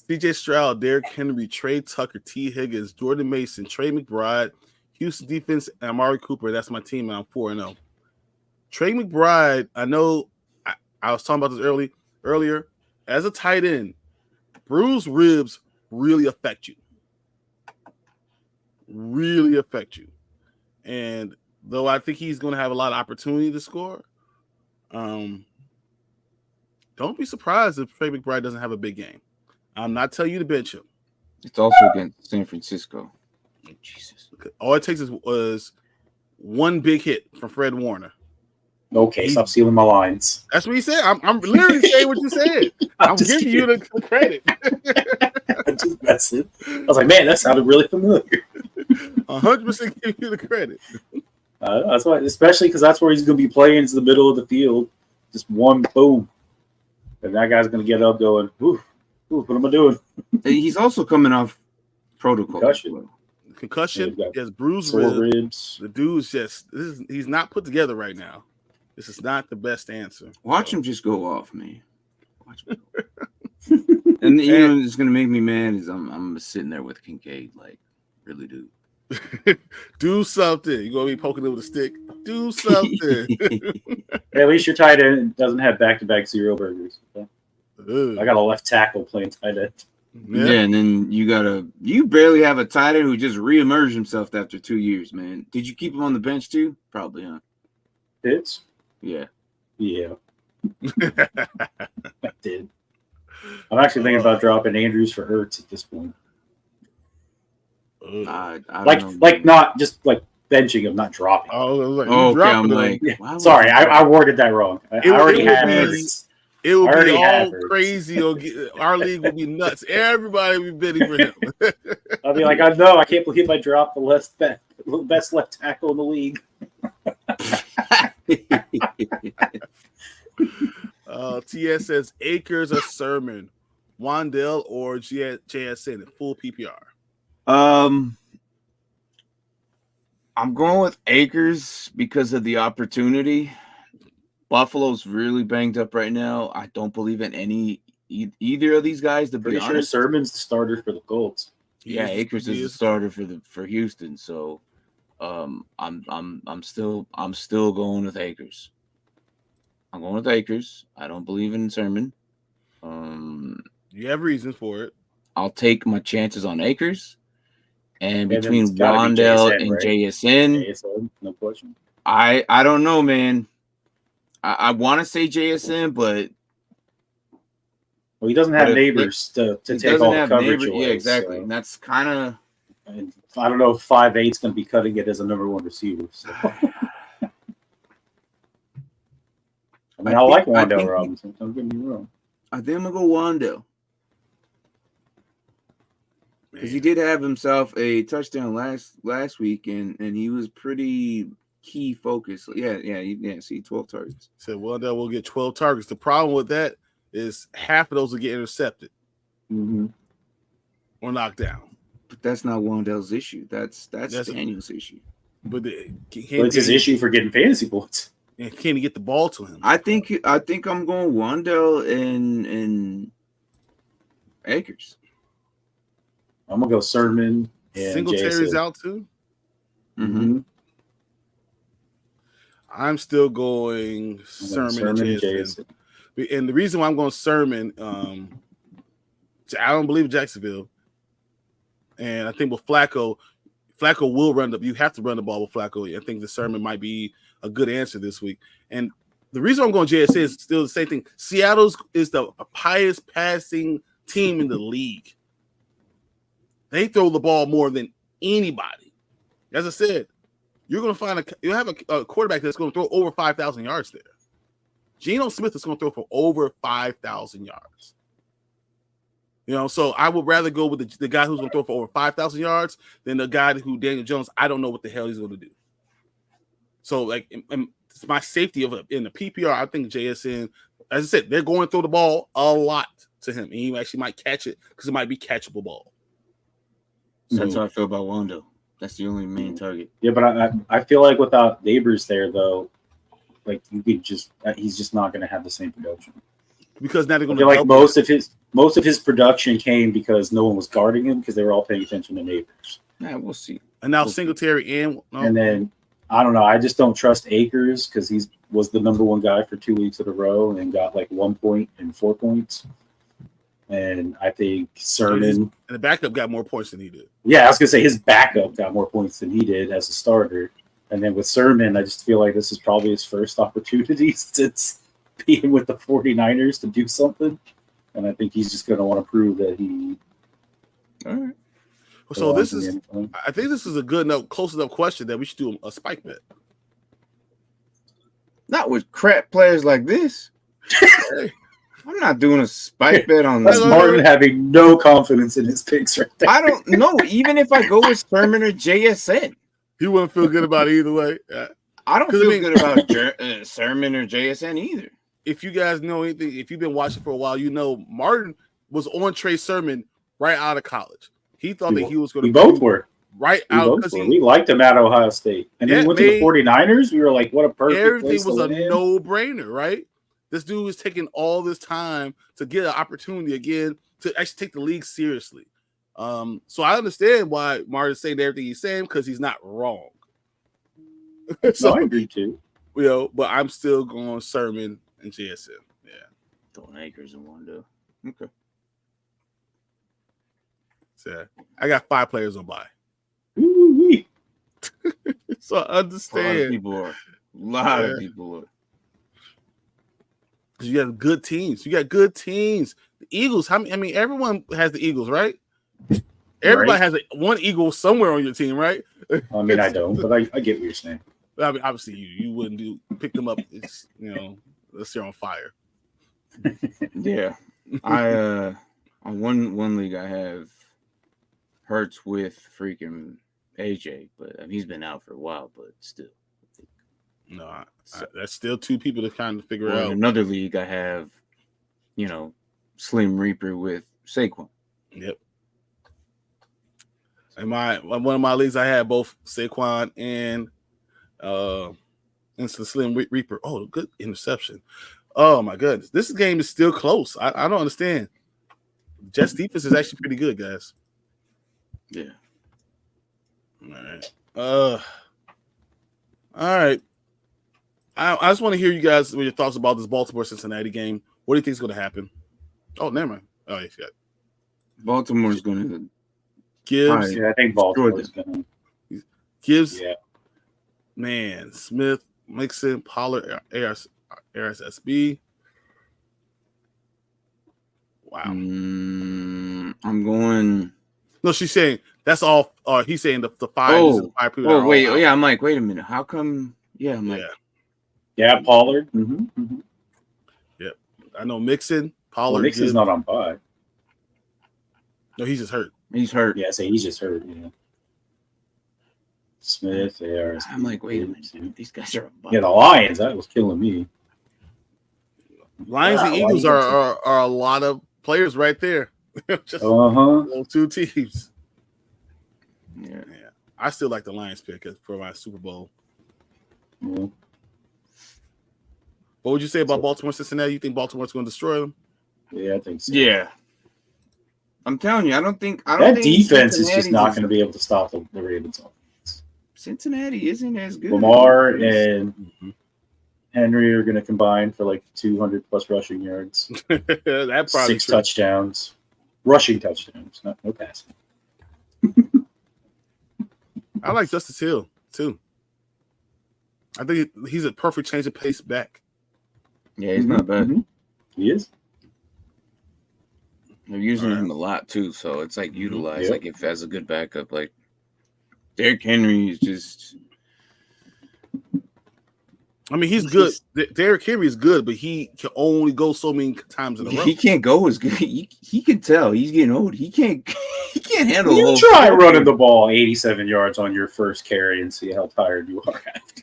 CJ Stroud, Derrick Henry, Trey Tucker, T. Higgins, Jordan Mason, Trey McBride, Houston defense, and Amari Cooper. That's my team, and I'm 4-0. Trey McBride, I know I was talking about this earlier. As a tight end, bruised ribs really affect you. And though I think he's going to have a lot of opportunity to score, don't be surprised if Trey McBride doesn't have a big game. I'm not telling you to bench him. It's also against San Francisco. Oh, Jesus. All it takes was one big hit from Fred Warner. Okay, stop stealing my lines. That's what he said. I'm literally saying what you said. I'm giving you the credit. I'm just messing. I was like, man, that sounded really familiar. 100% give you the credit. That's why, especially because that's where he's going to be playing, is the middle of the field. Just one boom. And that guy's going to get up going, ooh, what am I doing? He's also coming off protocol. Concussion. Yeah, he has bruised ribs. The dude's he's not put together right now. This is not the best answer. Watch him just go off, man. Watch him go off. And you know, it's gonna make me mad is I'm sitting there with Kincaid, like, really, dude. Do something. You're gonna be poking it with a stick. Do something. Hey, at least your tight end doesn't have back-to-back zero burgers. Okay? I got a left tackle playing tight end. Yeah, and then you barely have a tight end who just reemerged himself after 2 years, man. Did you keep him on the bench too? Probably, huh? Pitts? Yeah. I did. I'm actually thinking about dropping Andrews for Ertz at this point. I don't know, like not just like benching him, not dropping. Oh, like, okay, I'm like, Yeah. Sorry, I worded that wrong. I already had Hurts. It would be all Hurts. crazy. Our league would be nuts. Everybody would be bidding for him. I'll be like, I know, I can't believe I dropped the best left tackle in the league. TS says Akers or Sermon, Wandell or JSN at full PPR. I'm going with Akers because of the opportunity. Buffalo's really banged up right now. I don't believe in either of these guys. To be Pretty sure honest, Sermon's the starter for the Colts. yeah, Akers is the starter for Houston. So, I'm still going with Akers. I'm going with Akers. I don't believe in Sermon. You have reasons for it. I'll take my chances on Akers. And Yeah, between it's gotta be Wandell JSN, and right? JSN, no question. I don't know, man. I want to say JSN, but Well, he doesn't have neighbors to take all the coverage away. Yeah, exactly. So. And that's kind of. I don't know if 5'8" is going to be cutting it as a number one receiver. So. I mean, I like Wandell Robinson. Don't get me wrong. I think I'm going to go Wandell. Because he did have himself a touchdown last week, and he was pretty key focus. Yeah. See, 12 targets. Said Wandell will get 12 targets. The problem with that is half of those will get intercepted or knocked down. But that's not Wandell's issue. That's Daniel's issue. But it's his issue for getting fantasy points. And can he get the ball to him? I think I'm going Wandell and Akers. I'm gonna go Sermon and Singletary's out too. I'm still going Sermon and JSN. And the reason why I'm going Sermon, I don't believe in Jacksonville. And I think with Flacco will run you have to run the ball with Flacco. I think the Sermon might be a good answer this week. And the reason I'm going JSN is still the same thing. Seattle's is the highest passing team in the league. They throw the ball more than anybody. As I said, you're going to find you'll have a quarterback that's going to throw over 5,000 yards there. Geno Smith is going to throw for over 5,000 yards. So I would rather go with the guy who's going to throw for over 5,000 yards than the guy who Daniel Jones. I don't know what the hell he's going to do. So it's my safety in the PPR. I think JSN, as I said, they're going to throw the ball a lot to him, and he actually might catch it because it might be catchable ball. That's how I feel about Wando. That's the only main target. Yeah, but I feel like without Neighbors there, though, like he's just not going to have the same production. Because now they're going to like most of his production came because no one was guarding him because they were all paying attention to Neighbors. Yeah, we'll see. And now Singletary and then I don't know. I just don't trust Akers because he was the number one guy for 2 weeks in a row and got like 1 point and 4 points. And I think Sermon and the backup got more points than he did. Yeah, I was gonna say his backup got more points than he did as a starter. And then with Sermon, I just feel like this is probably his first opportunity since being with the 49ers to do something. And I think he's just gonna want to prove that he. All right. So I think this is a good enough, close enough question that we should do a spike bet. Not with crap players like this. I'm not doing a spike bet on this. Martin having no confidence in his picks right there. I don't know. Even if I go with Sermon or JSN, he wouldn't feel good about it either way. I don't feel good about Sermon or JSN either. If you guys know anything, if you've been watching for a while, you know Martin was on Trey Sermon right out of college. He thought that he was going to. We both were. Right out because we liked him at Ohio State. And then he went to the 49ers. We were like, what a perfect everything was a no-brainer, right? This dude is taking all this time to get an opportunity again to actually take the league seriously. So I understand why Martin's saying everything he's saying because he's not wrong. So I agree too. But I'm still going Sermon and JSN. Yeah. Throwing Akers in one though. Okay. So I got 5 players on bye. So I understand. A lot of people are. You got good teams. The Eagles. Everyone has the Eagles, right? Everybody Right. has one Eagle somewhere on your team, right? I mean, I don't, but I get what you're saying. I mean, obviously, you wouldn't pick them up. It's let's say on fire. Yeah, I on one league I have Hurts with freaking AJ, but he's been out for a while, but still. No, that's still two people to kind of figure Or in out. another league I have, Slim Reaper with Saquon. Yep. In one of my leagues, I had both Saquon and the Slim Reaper. Oh, good interception. Oh my goodness, this game is still close. I don't understand. Jets defense is actually pretty good, guys. Yeah. All right. All right. I just want to hear you guys with your thoughts about this Baltimore-Cincinnati game. What do you think is going to happen? Oh, never mind. Oh, yeah. Baltimore's going to Gibbs. Yeah, I think Baltimore's going to. Gibbs. Yeah. Man, Smith, Mixon, Pollard, ARSSB. Wow. I'm going. No, she's saying that's all. He's saying the five. Oh, five people oh wait. Oh, yeah. I'm like, wait a minute. How come? Yeah. I'm like, yeah, Pollard. Mm-hmm. Yep. I know Mixon, Pollard. Well, Mixon's not on bye. No, he's just hurt. He's hurt. Yeah, so he's just hurt. Yeah. Smith, ARS. I'm like, wait a minute. These guys are. Yeah, the Lions. That was killing me. Lions and Eagles are a lot of players right there. Just those two teams. Yeah. I still like the Lions pick for my Super Bowl. Yeah. What would you say about Baltimore, Cincinnati? You think Baltimore's going to destroy them? Yeah, I think so. Yeah. I'm telling you, I don't think that defense is just not going to be able to stop the Ravens offense. Cincinnati isn't as good. Lamar and Henry are going to combine for like 200 plus rushing yards. That probably 6 touchdowns, rushing touchdowns, no passing. I like Justice Hill too. I think he's a perfect change of pace back. Yeah, he's not bad. Mm-hmm. He is. They're using him a lot too, so it's like utilized. Yep. Like if as a good backup, like Derrick Henry is just. I mean, he's good. Derrick Henry is good, but he can only go so many times in a row. He can't go as good. He can tell he's getting old. He can't handle. You try running the ball 87 yards on your first carry and see how tired you are after.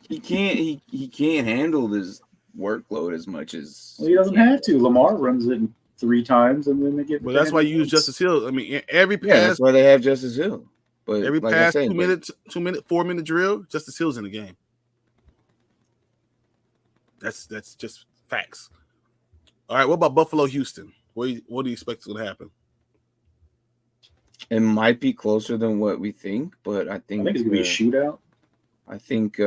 He can't handle this workload as much as. Well, he doesn't have to. Lamar runs it 3 times and then they get. But that's why you use Justice Hill. I mean, every pass. Yeah, that's why they have Justice Hill. But every like pass, I said, 4-minute drill. Justice Hill's in the game. That's just facts. All right, what about Buffalo, Houston? What do you expect is going to happen? It might be closer than what we think, but I think it's going to be a shootout. I think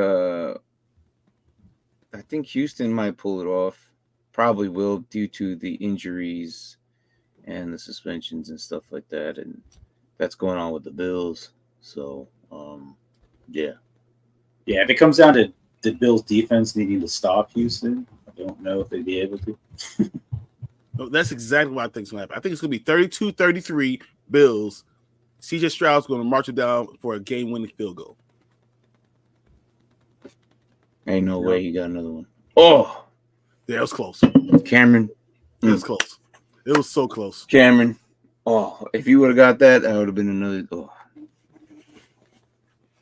Houston might pull it off. Probably will due to the injuries and the suspensions and stuff like that, and that's going on with the Bills. So, yeah. Yeah, if it comes down to the Bills' defense needing to stop Houston, I don't know if they'd be able to. That's exactly what I think is going to happen. I think it's going to be 32-33 Bills. CJ Stroud's going to march it down for a game-winning field goal. Ain't no way he got another one. Oh, yeah, it was close. Cameron. It was close. It was so close. Cameron. Oh, if you would have got that, that would have been another. Oh.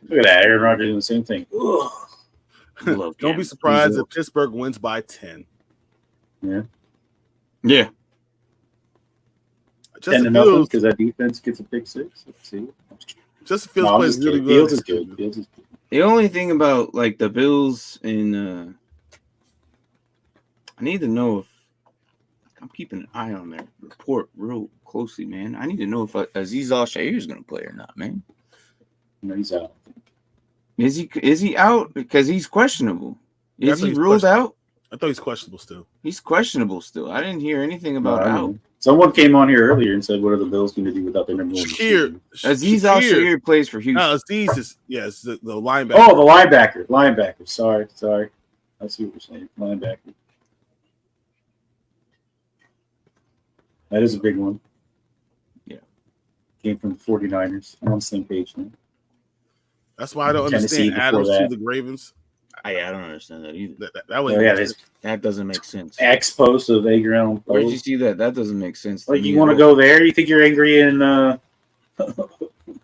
Look at that. Aaron Rodgers doing the same thing. Don't be surprised if Pittsburgh wins by 10. Yeah. Yeah. Justin Fields, because that defense gets a pick 6. Let's see. Justin Fields plays really good. Fields is good. Fields is good. The only thing about like the Bills and I need to know if I'm keeping an eye on their report real closely, man. I need to know if Azeez Al-Shaair is going to play or not, man. No, he's out. Is he out because he's questionable? Is he ruled out? I thought he's questionable still. He's questionable still. I didn't hear anything about out. Someone came on here earlier and said, "What are the Bills going to do without their number one receiver?" Azeez Al-Shaair plays for Houston. Azeez is the linebacker. Oh, the linebacker. Sorry. I see what you're saying. Linebacker. That is a big one. Yeah. came from the 49ers. I'm on the same page now. That's why I don't Tennessee understand Adams before to that. the Ravens. I don't understand that either. That was That doesn't make sense. Ex post of Engram. Where did you see that? That doesn't make sense. Like, you want to go there? You think you're angry in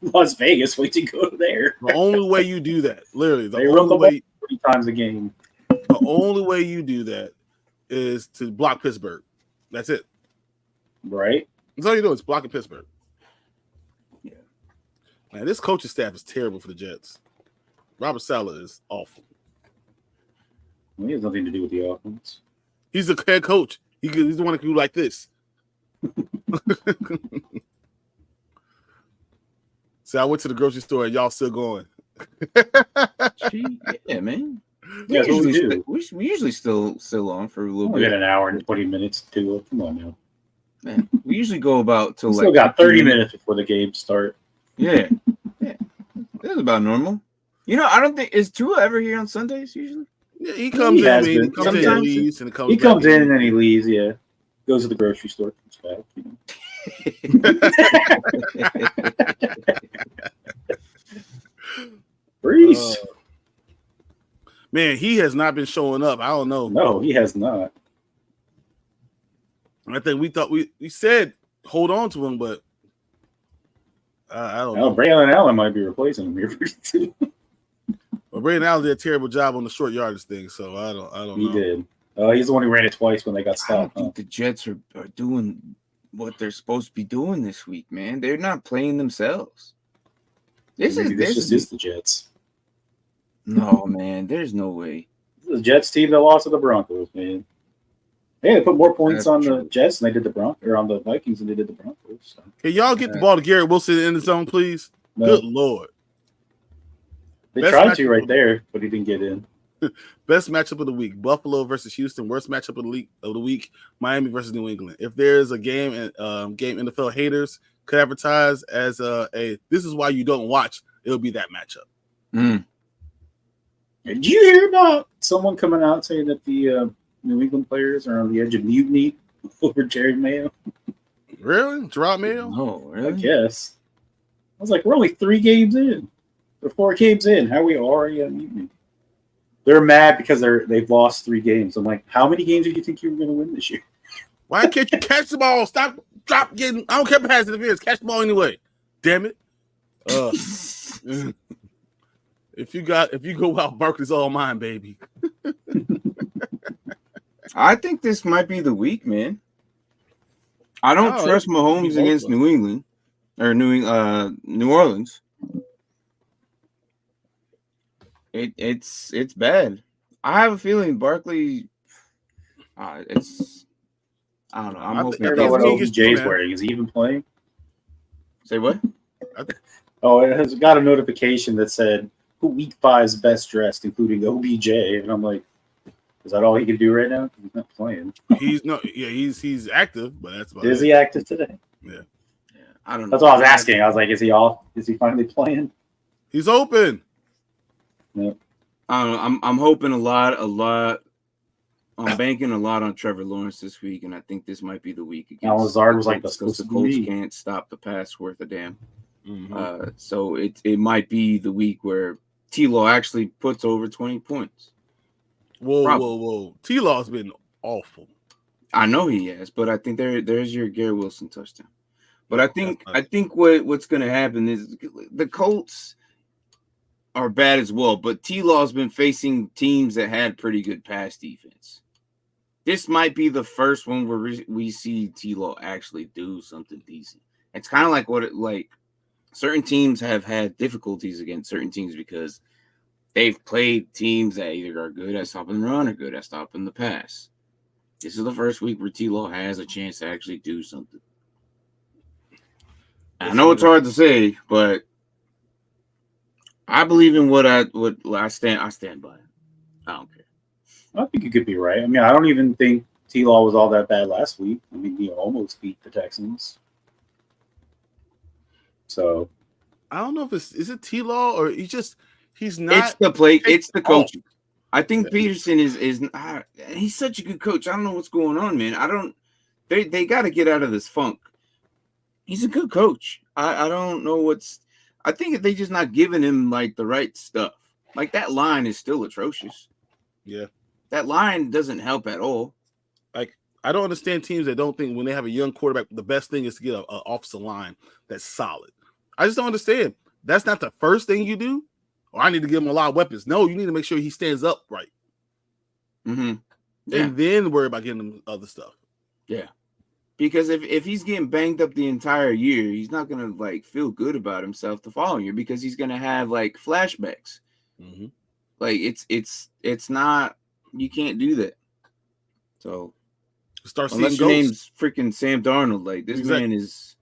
Las Vegas? Wait to go there. The only way you do that, literally, They run the ball 3 times a game. The only way you do that is to block Pittsburgh. That's it. Right? That's all you do is blocking Pittsburgh. Yeah. Man, this coaching staff is terrible for the Jets. Robert Saleh is awful. Well, he has nothing to do with the offense. He's the head coach. He's the one that can do like this. See, I went to the grocery store and y'all still going. Yeah, man. Yeah, that's what we do. We usually still on for a little We bit. got an hour and 20 minutes to do it. Come on now. Man, we usually go about till We still got 30 minutes before the games start. Yeah. That's about normal. You know, I don't think is Tua ever here on Sundays usually. Yeah, he comes He in, has he been. comes in and Sometimes leaves, and He comes in and then he leaves, yeah. Goes to the grocery store, comes back. Brees. Man, he has not been showing up. I don't know. No, he has not. I think we thought we said hold on to him, but I don't know. Braylon Allen might be replacing him here pretty soon. Well, Brandon Allen did a terrible job on the short yardage thing, so I don't know. He did. He's the one who ran it twice when they got I stopped. don't think the Jets are doing what they're supposed to be doing this week, man. They're not playing themselves. This is the Jets. No, man. There's no way. This is the Jets team that lost to the Broncos, man. They put more points That's on true. the Jets than they did the Broncos, or on the Vikings than they did the Broncos. So. Can y'all get the ball to Garrett Wilson in the zone, please? No, Good Lord. they Best tried matchup to right there, but he didn't get in. Best matchup of the week: Buffalo versus Houston. Worst matchup of the week: Miami versus New England. If there is a game NFL haters could advertise as a this is why you don't watch, it'll be that matchup. Did you hear about someone coming out saying that the New England players are on the edge of mutiny over Jerry Mayo? Really, Gerard Mayo? No, I really? guess. I was like, we're only 3 games in. We're 4 games in. How are we already on mutiny? They're mad because they've lost 3 games. I'm like, how many games do you think you were going to win this year? Why can't you catch the ball? Drop getting. I don't care pass interference. Catch the ball anyway. Damn it. If you go out, Barkley's all mine, baby. I think this might be the week, man. I don't trust Mahomes against New England or New Orleans. It's bad. I have a feeling Barkley. I don't know. I'm hoping. I don't know what OBJ's wearing. Is he even playing? Say what? It has got a notification that said who Week 5's best dressed, including OBJ, and I'm like, is that all he can do right now? He's not playing. He's active, but that's about Is he active today? Yeah. I don't know. That's what I was asking. I was like, is he off? Is he finally playing? He's open. Yeah. I don't know. I'm hoping a lot. I'm banking a lot on Trevor Lawrence this week, and I think this might be the week against. Al Lazard was like because supposed the to Colts be. can't stop the pass worth a damn. Mm-hmm. So it might be the week where T-Law actually puts over 20 points. Whoa. T-Law's been awful. I know he has, but I think there's your Garrett Wilson touchdown. But I think what's going to happen is the Colts are bad as well, but T-Law's been facing teams that had pretty good pass defense. This might be the first one where we see T-Law actually do something decent. It's kind of like certain teams have had difficulties against certain teams because they've played teams that either are good at stopping the run or good at stopping the pass. This is the first week where T-Law has a chance to actually do something. I know it's hard to say, but I believe in what I stand by. I don't care. I think you could be right. I mean, I don't even think T-Law was all that bad last week. I mean, he almost beat the Texans. So I don't know if is it T-Law or he's not. It's the play. It's the coaching. I think Peterson is not. He's such a good coach. I don't know what's going on, man. They got to get out of this funk. He's a good coach. I don't know what's. I think they just not giving him like the right stuff. Like that line is still atrocious. Yeah, that line doesn't help at all. Like I don't understand teams that don't think when they have a young quarterback, the best thing is to get an offensive line that's solid. I just don't understand. That's not the first thing you do. Or I need to give him a lot of weapons. No, you need to make sure he stands up right. Mm-hmm. Yeah. And then worry about getting him other stuff. Yeah. Because if he's getting banged up the entire year, he's not gonna like feel good about himself the following year because he's gonna have like flashbacks. Mm-hmm. Like it's not, you can't do that. So start seeing unless your ghosts. name's freaking Sam Darnold, like this man is.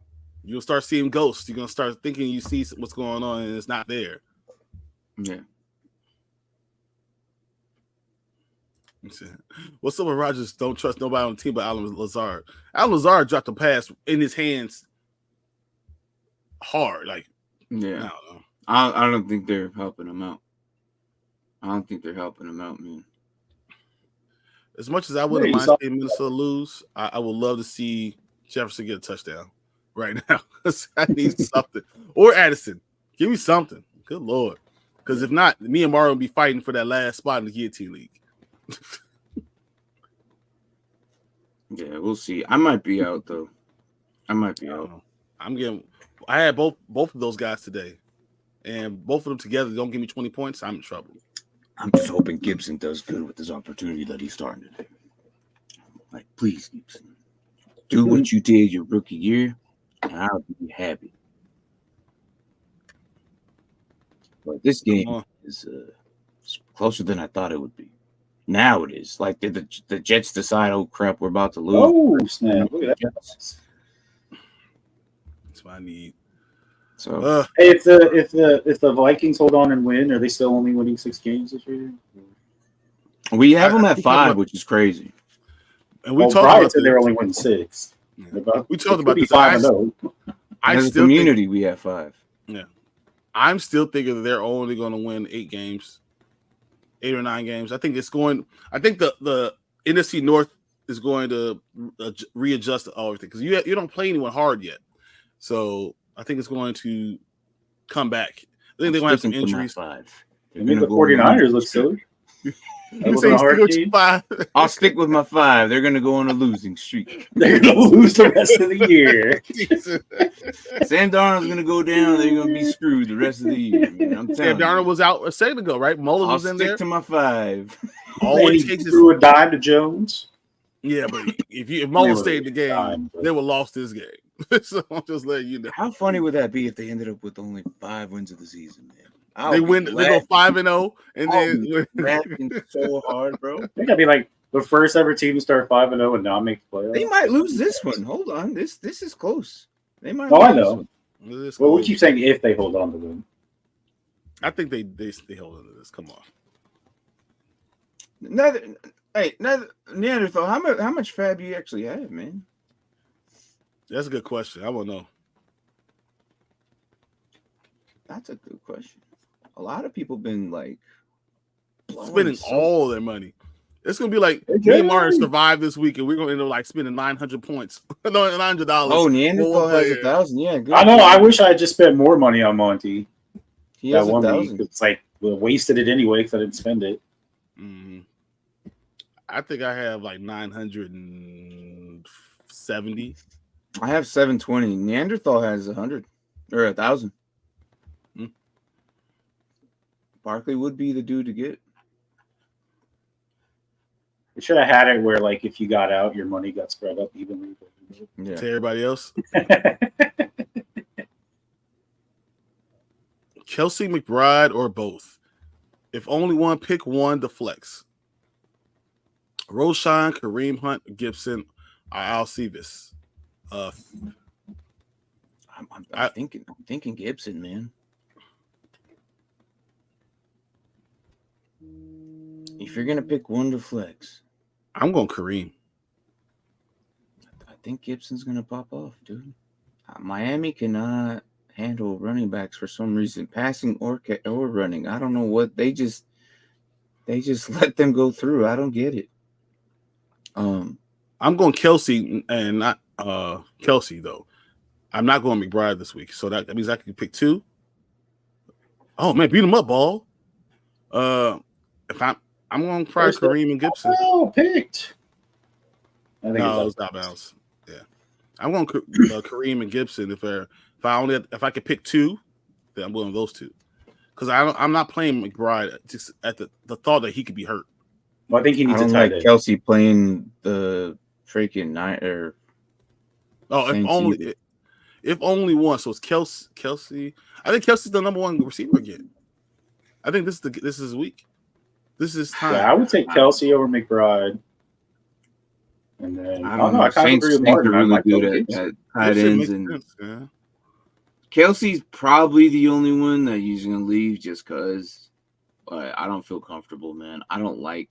You'll start seeing ghosts. You're gonna start thinking you see what's going on and it's not there. Yeah. What's up with Rodgers? Don't trust nobody on the team but Alan Lazard. Alan Lazard dropped a pass in his hands hard. Like, yeah. No. I don't think they're helping him out. Man. As much as I wouldn't mind seeing Minnesota lose, I would love to see Jefferson get a touchdown right now. I need something. Or Addison. Give me something. Good Lord. Because if not, me and Mario will be fighting for that last spot in the guillotine league. Yeah, we'll see. I might be out though. Out. I had both of those guys today, and both of them together don't give me 20 points. I'm in trouble. I'm just hoping Gibson does good with this opportunity that he's starting to do. Like, please, Gibson, do what you did your rookie year, and I'll be happy. But this game is closer than I thought it would be. Now it is. Like, did the Jets decide, oh crap, we're about to lose? Oh snap! Look at that. That's what I need. So, hey, if the Vikings hold on and win, are they still only winning 6 games this year? We have them at 5, which is crazy. And we talked about they're only winning 6. Yeah. We talked about this. 5-0. As a community, we have 5. Yeah, I'm still thinking that they're only going to win 8 games. 8 or 9 games. I think the NFC North is going to readjust everything because you don't play anyone hard yet. So I think it's going to come back. I think they're going to have some injuries. 5. The 49ers look silly. I'll stick with my 5. They're going to go on a losing streak. They're going to lose the rest of the year. Sam Darnold's going to go down. They're going to be screwed the rest of the year. Man. Sam Darnold was out a second ago, right? Mullen was in there. I'll stick to my 5. Always threw a dime to Jones. Yeah, but if Mullen stayed in the game, they would have lost this game. So I'm just letting you know. How funny would that be if they ended up with only 5 wins of the season, man? They go 5-0, and then laughing so hard, bro. I think I'd be like the first ever team to start 5-0 and not make the playoffs. They might lose this one. Hold on, this is close. They might. Oh, I know. Well, we keep saying if they hold on to win. I think they hold on to this. Come on. Neanderthal, how much fab you actually have, man? That's a good question. I won't know. That's a good question. A lot of people been like spending all their money. It's gonna be like me and Martin survive this week, and we're gonna end up like spending 900 points, $900. Oh, Neanderthal has 1,000. Yeah, good. I know. I wish I had just spent more money on Monty. He has 1,000. It's like we wasted it anyway because I didn't spend it. Mm-hmm. I think I have like 970. I have 720. Neanderthal has 100 or 1,000. Barkley would be the dude to get. We should have had it where, like, if you got out, your money got spread up evenly. Yeah. To everybody else. Kelsey, McBride, or both. If only one, pick one to flex. Roshan, Kareem Hunt, Gibson, or Alcevis. I'm thinking Gibson, man. If you're gonna pick one to flex, I'm going Kareem. I think Gibson's gonna pop off, dude. Miami cannot handle running backs for some reason, passing or running. I don't know what they just let them go through. I don't get it. I'm going Kelsey and not Kelsey though. I'm not going McBride this week, so that means I can pick 2. Oh man, beat him up, ball. If I'm going to try Kareem and Gibson. Oh, picked. I think it's not bounce. Yeah, I'm going Kareem and Gibson. If I could pick 2, then I'm going those 2. Because I'm not playing McBride just at the thought that he could be hurt. Well, I think he needs to tie Kelsey playing the freaking night or. Oh, if only one. So it's Kelsey. I think Kelsey's the number 1 receiver again. I think this is his week. This is time. Yeah, I would take Kelsey over McBride. And then I don't know. I kind of agree with Martin. Really good at tight ends, and Kelsey's probably the only one that he's gonna leave just because. But I don't feel comfortable, man. I don't like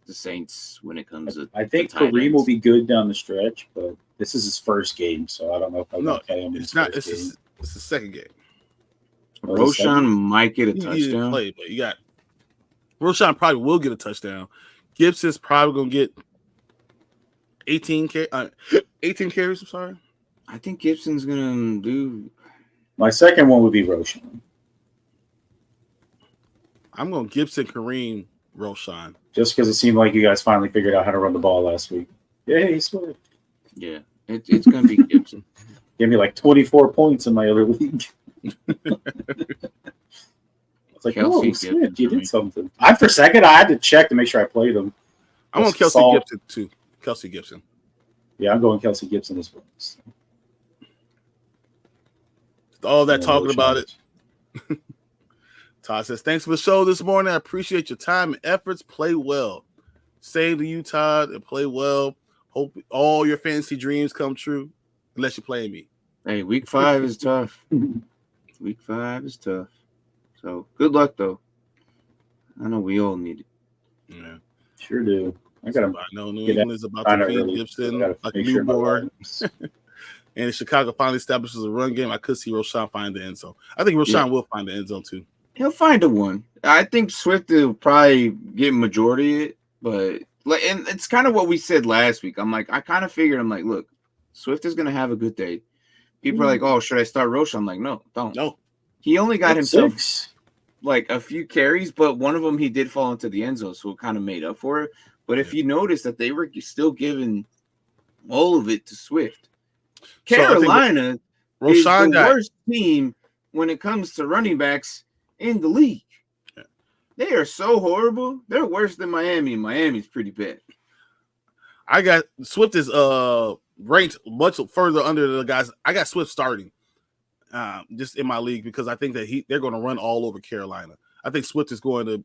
the Saints when it comes to. I think Kareem will be good down the stretch, but this is his first game, so I don't know if I'm okay him. It's not. It's the second game. Roshan might get a touchdown. Play, but you got Roshan probably will get a touchdown. Gibson's probably gonna get 18 carries. I'm sorry. I think Gibson's gonna do. My second one would be Roshan. I'm going Gibson, Kareem, Roshan. Just because it seemed like you guys finally figured out how to run the ball last week. Yay, Swift. Yeah, it's going to be Gibson. Gave me like 24 points in my other league. I was like, oh, Swift, you did something. For a second, I had to check to make sure I played him. I'm going Kelsey Gibson, too. Kelsey Gibson. Yeah, I'm going Kelsey Gibson as well. All that talking about it. Todd says, thanks for the show this morning. I appreciate your time and efforts. Play well. Same to you, Todd, and play well. Hope all your fantasy dreams come true, unless you're playing me. Hey, week 5 is tough. Week 5 is tough. So, good luck, though. I know we all need it. Yeah. Sure do. I know New England is about to feed Gibson like a newborn. And if Chicago finally establishes a run game, I could see Roshan find the end zone. I think Roshan will find the end zone, too. He'll find a one. I think Swift will probably get majority of it, but and it's kind of what we said last week. I kind of figured, look, Swift is gonna have a good day. People are like, oh, should I start Roshan? I'm like, no, don't. No. He only got himself like a few carries, but one of them he did fall into the end zone, so it kind of made up for it. But if you notice that they were still giving all of it to Swift. Carolina is the worst team when it comes to running backs in the league. They are so horrible. They're worse than Miami. Miami's pretty bad. I got Swift is ranked much further under the guys. I got Swift starting just in my league because I think that they're going to run all over Carolina. I think Swift is going to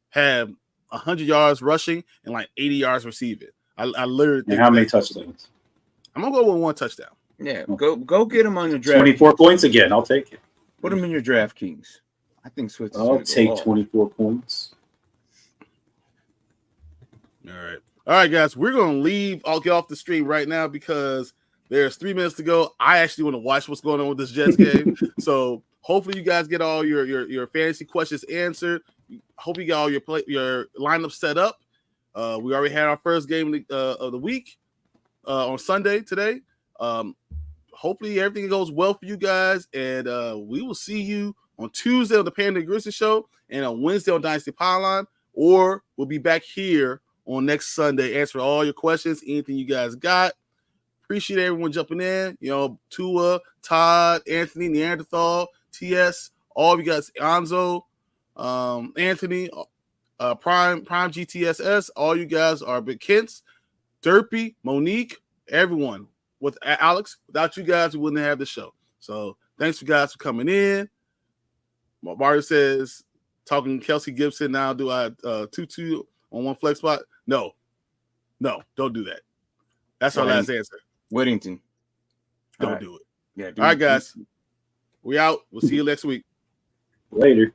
have 100 yards rushing and like 80 yards receiving. I literally think. And how many touchdowns? I'm gonna go with 1 touchdown. Yeah, go get him on your draft. 24 points again. I'll take it. Put him in your DraftKings. I think Swift. I'll take 24 points. All right, guys. We're gonna get off the stream right now because there's 3 minutes to go. I actually want to watch what's going on with this Jets game. So hopefully you guys get all your fantasy questions answered. Hope you got all your lineup set up. We already had our first game of the week on Sunday today. Hopefully everything goes well for you guys, and we will see you on Tuesday on the Panda and Grizzly Show and on Wednesday on Dynasty Pylon, or we'll be back here on next Sunday answering all your questions, anything you guys got. Appreciate everyone jumping in. Tua, Todd, Anthony, Neanderthal, TS, all of you guys, Anzo, Anthony, Prime GTSS, all you guys are big Kents, Derpy, Monique, everyone. With Alex, without you guys, we wouldn't have the show. So thanks you guys for coming in. Mario says, talking Kelsey Gibson now, do I 2-2 on 1 flex spot? No, don't do that. That's our last answer. Whittington. Don't do it. Yeah. All right, guys. We out. We'll see you next week. Later.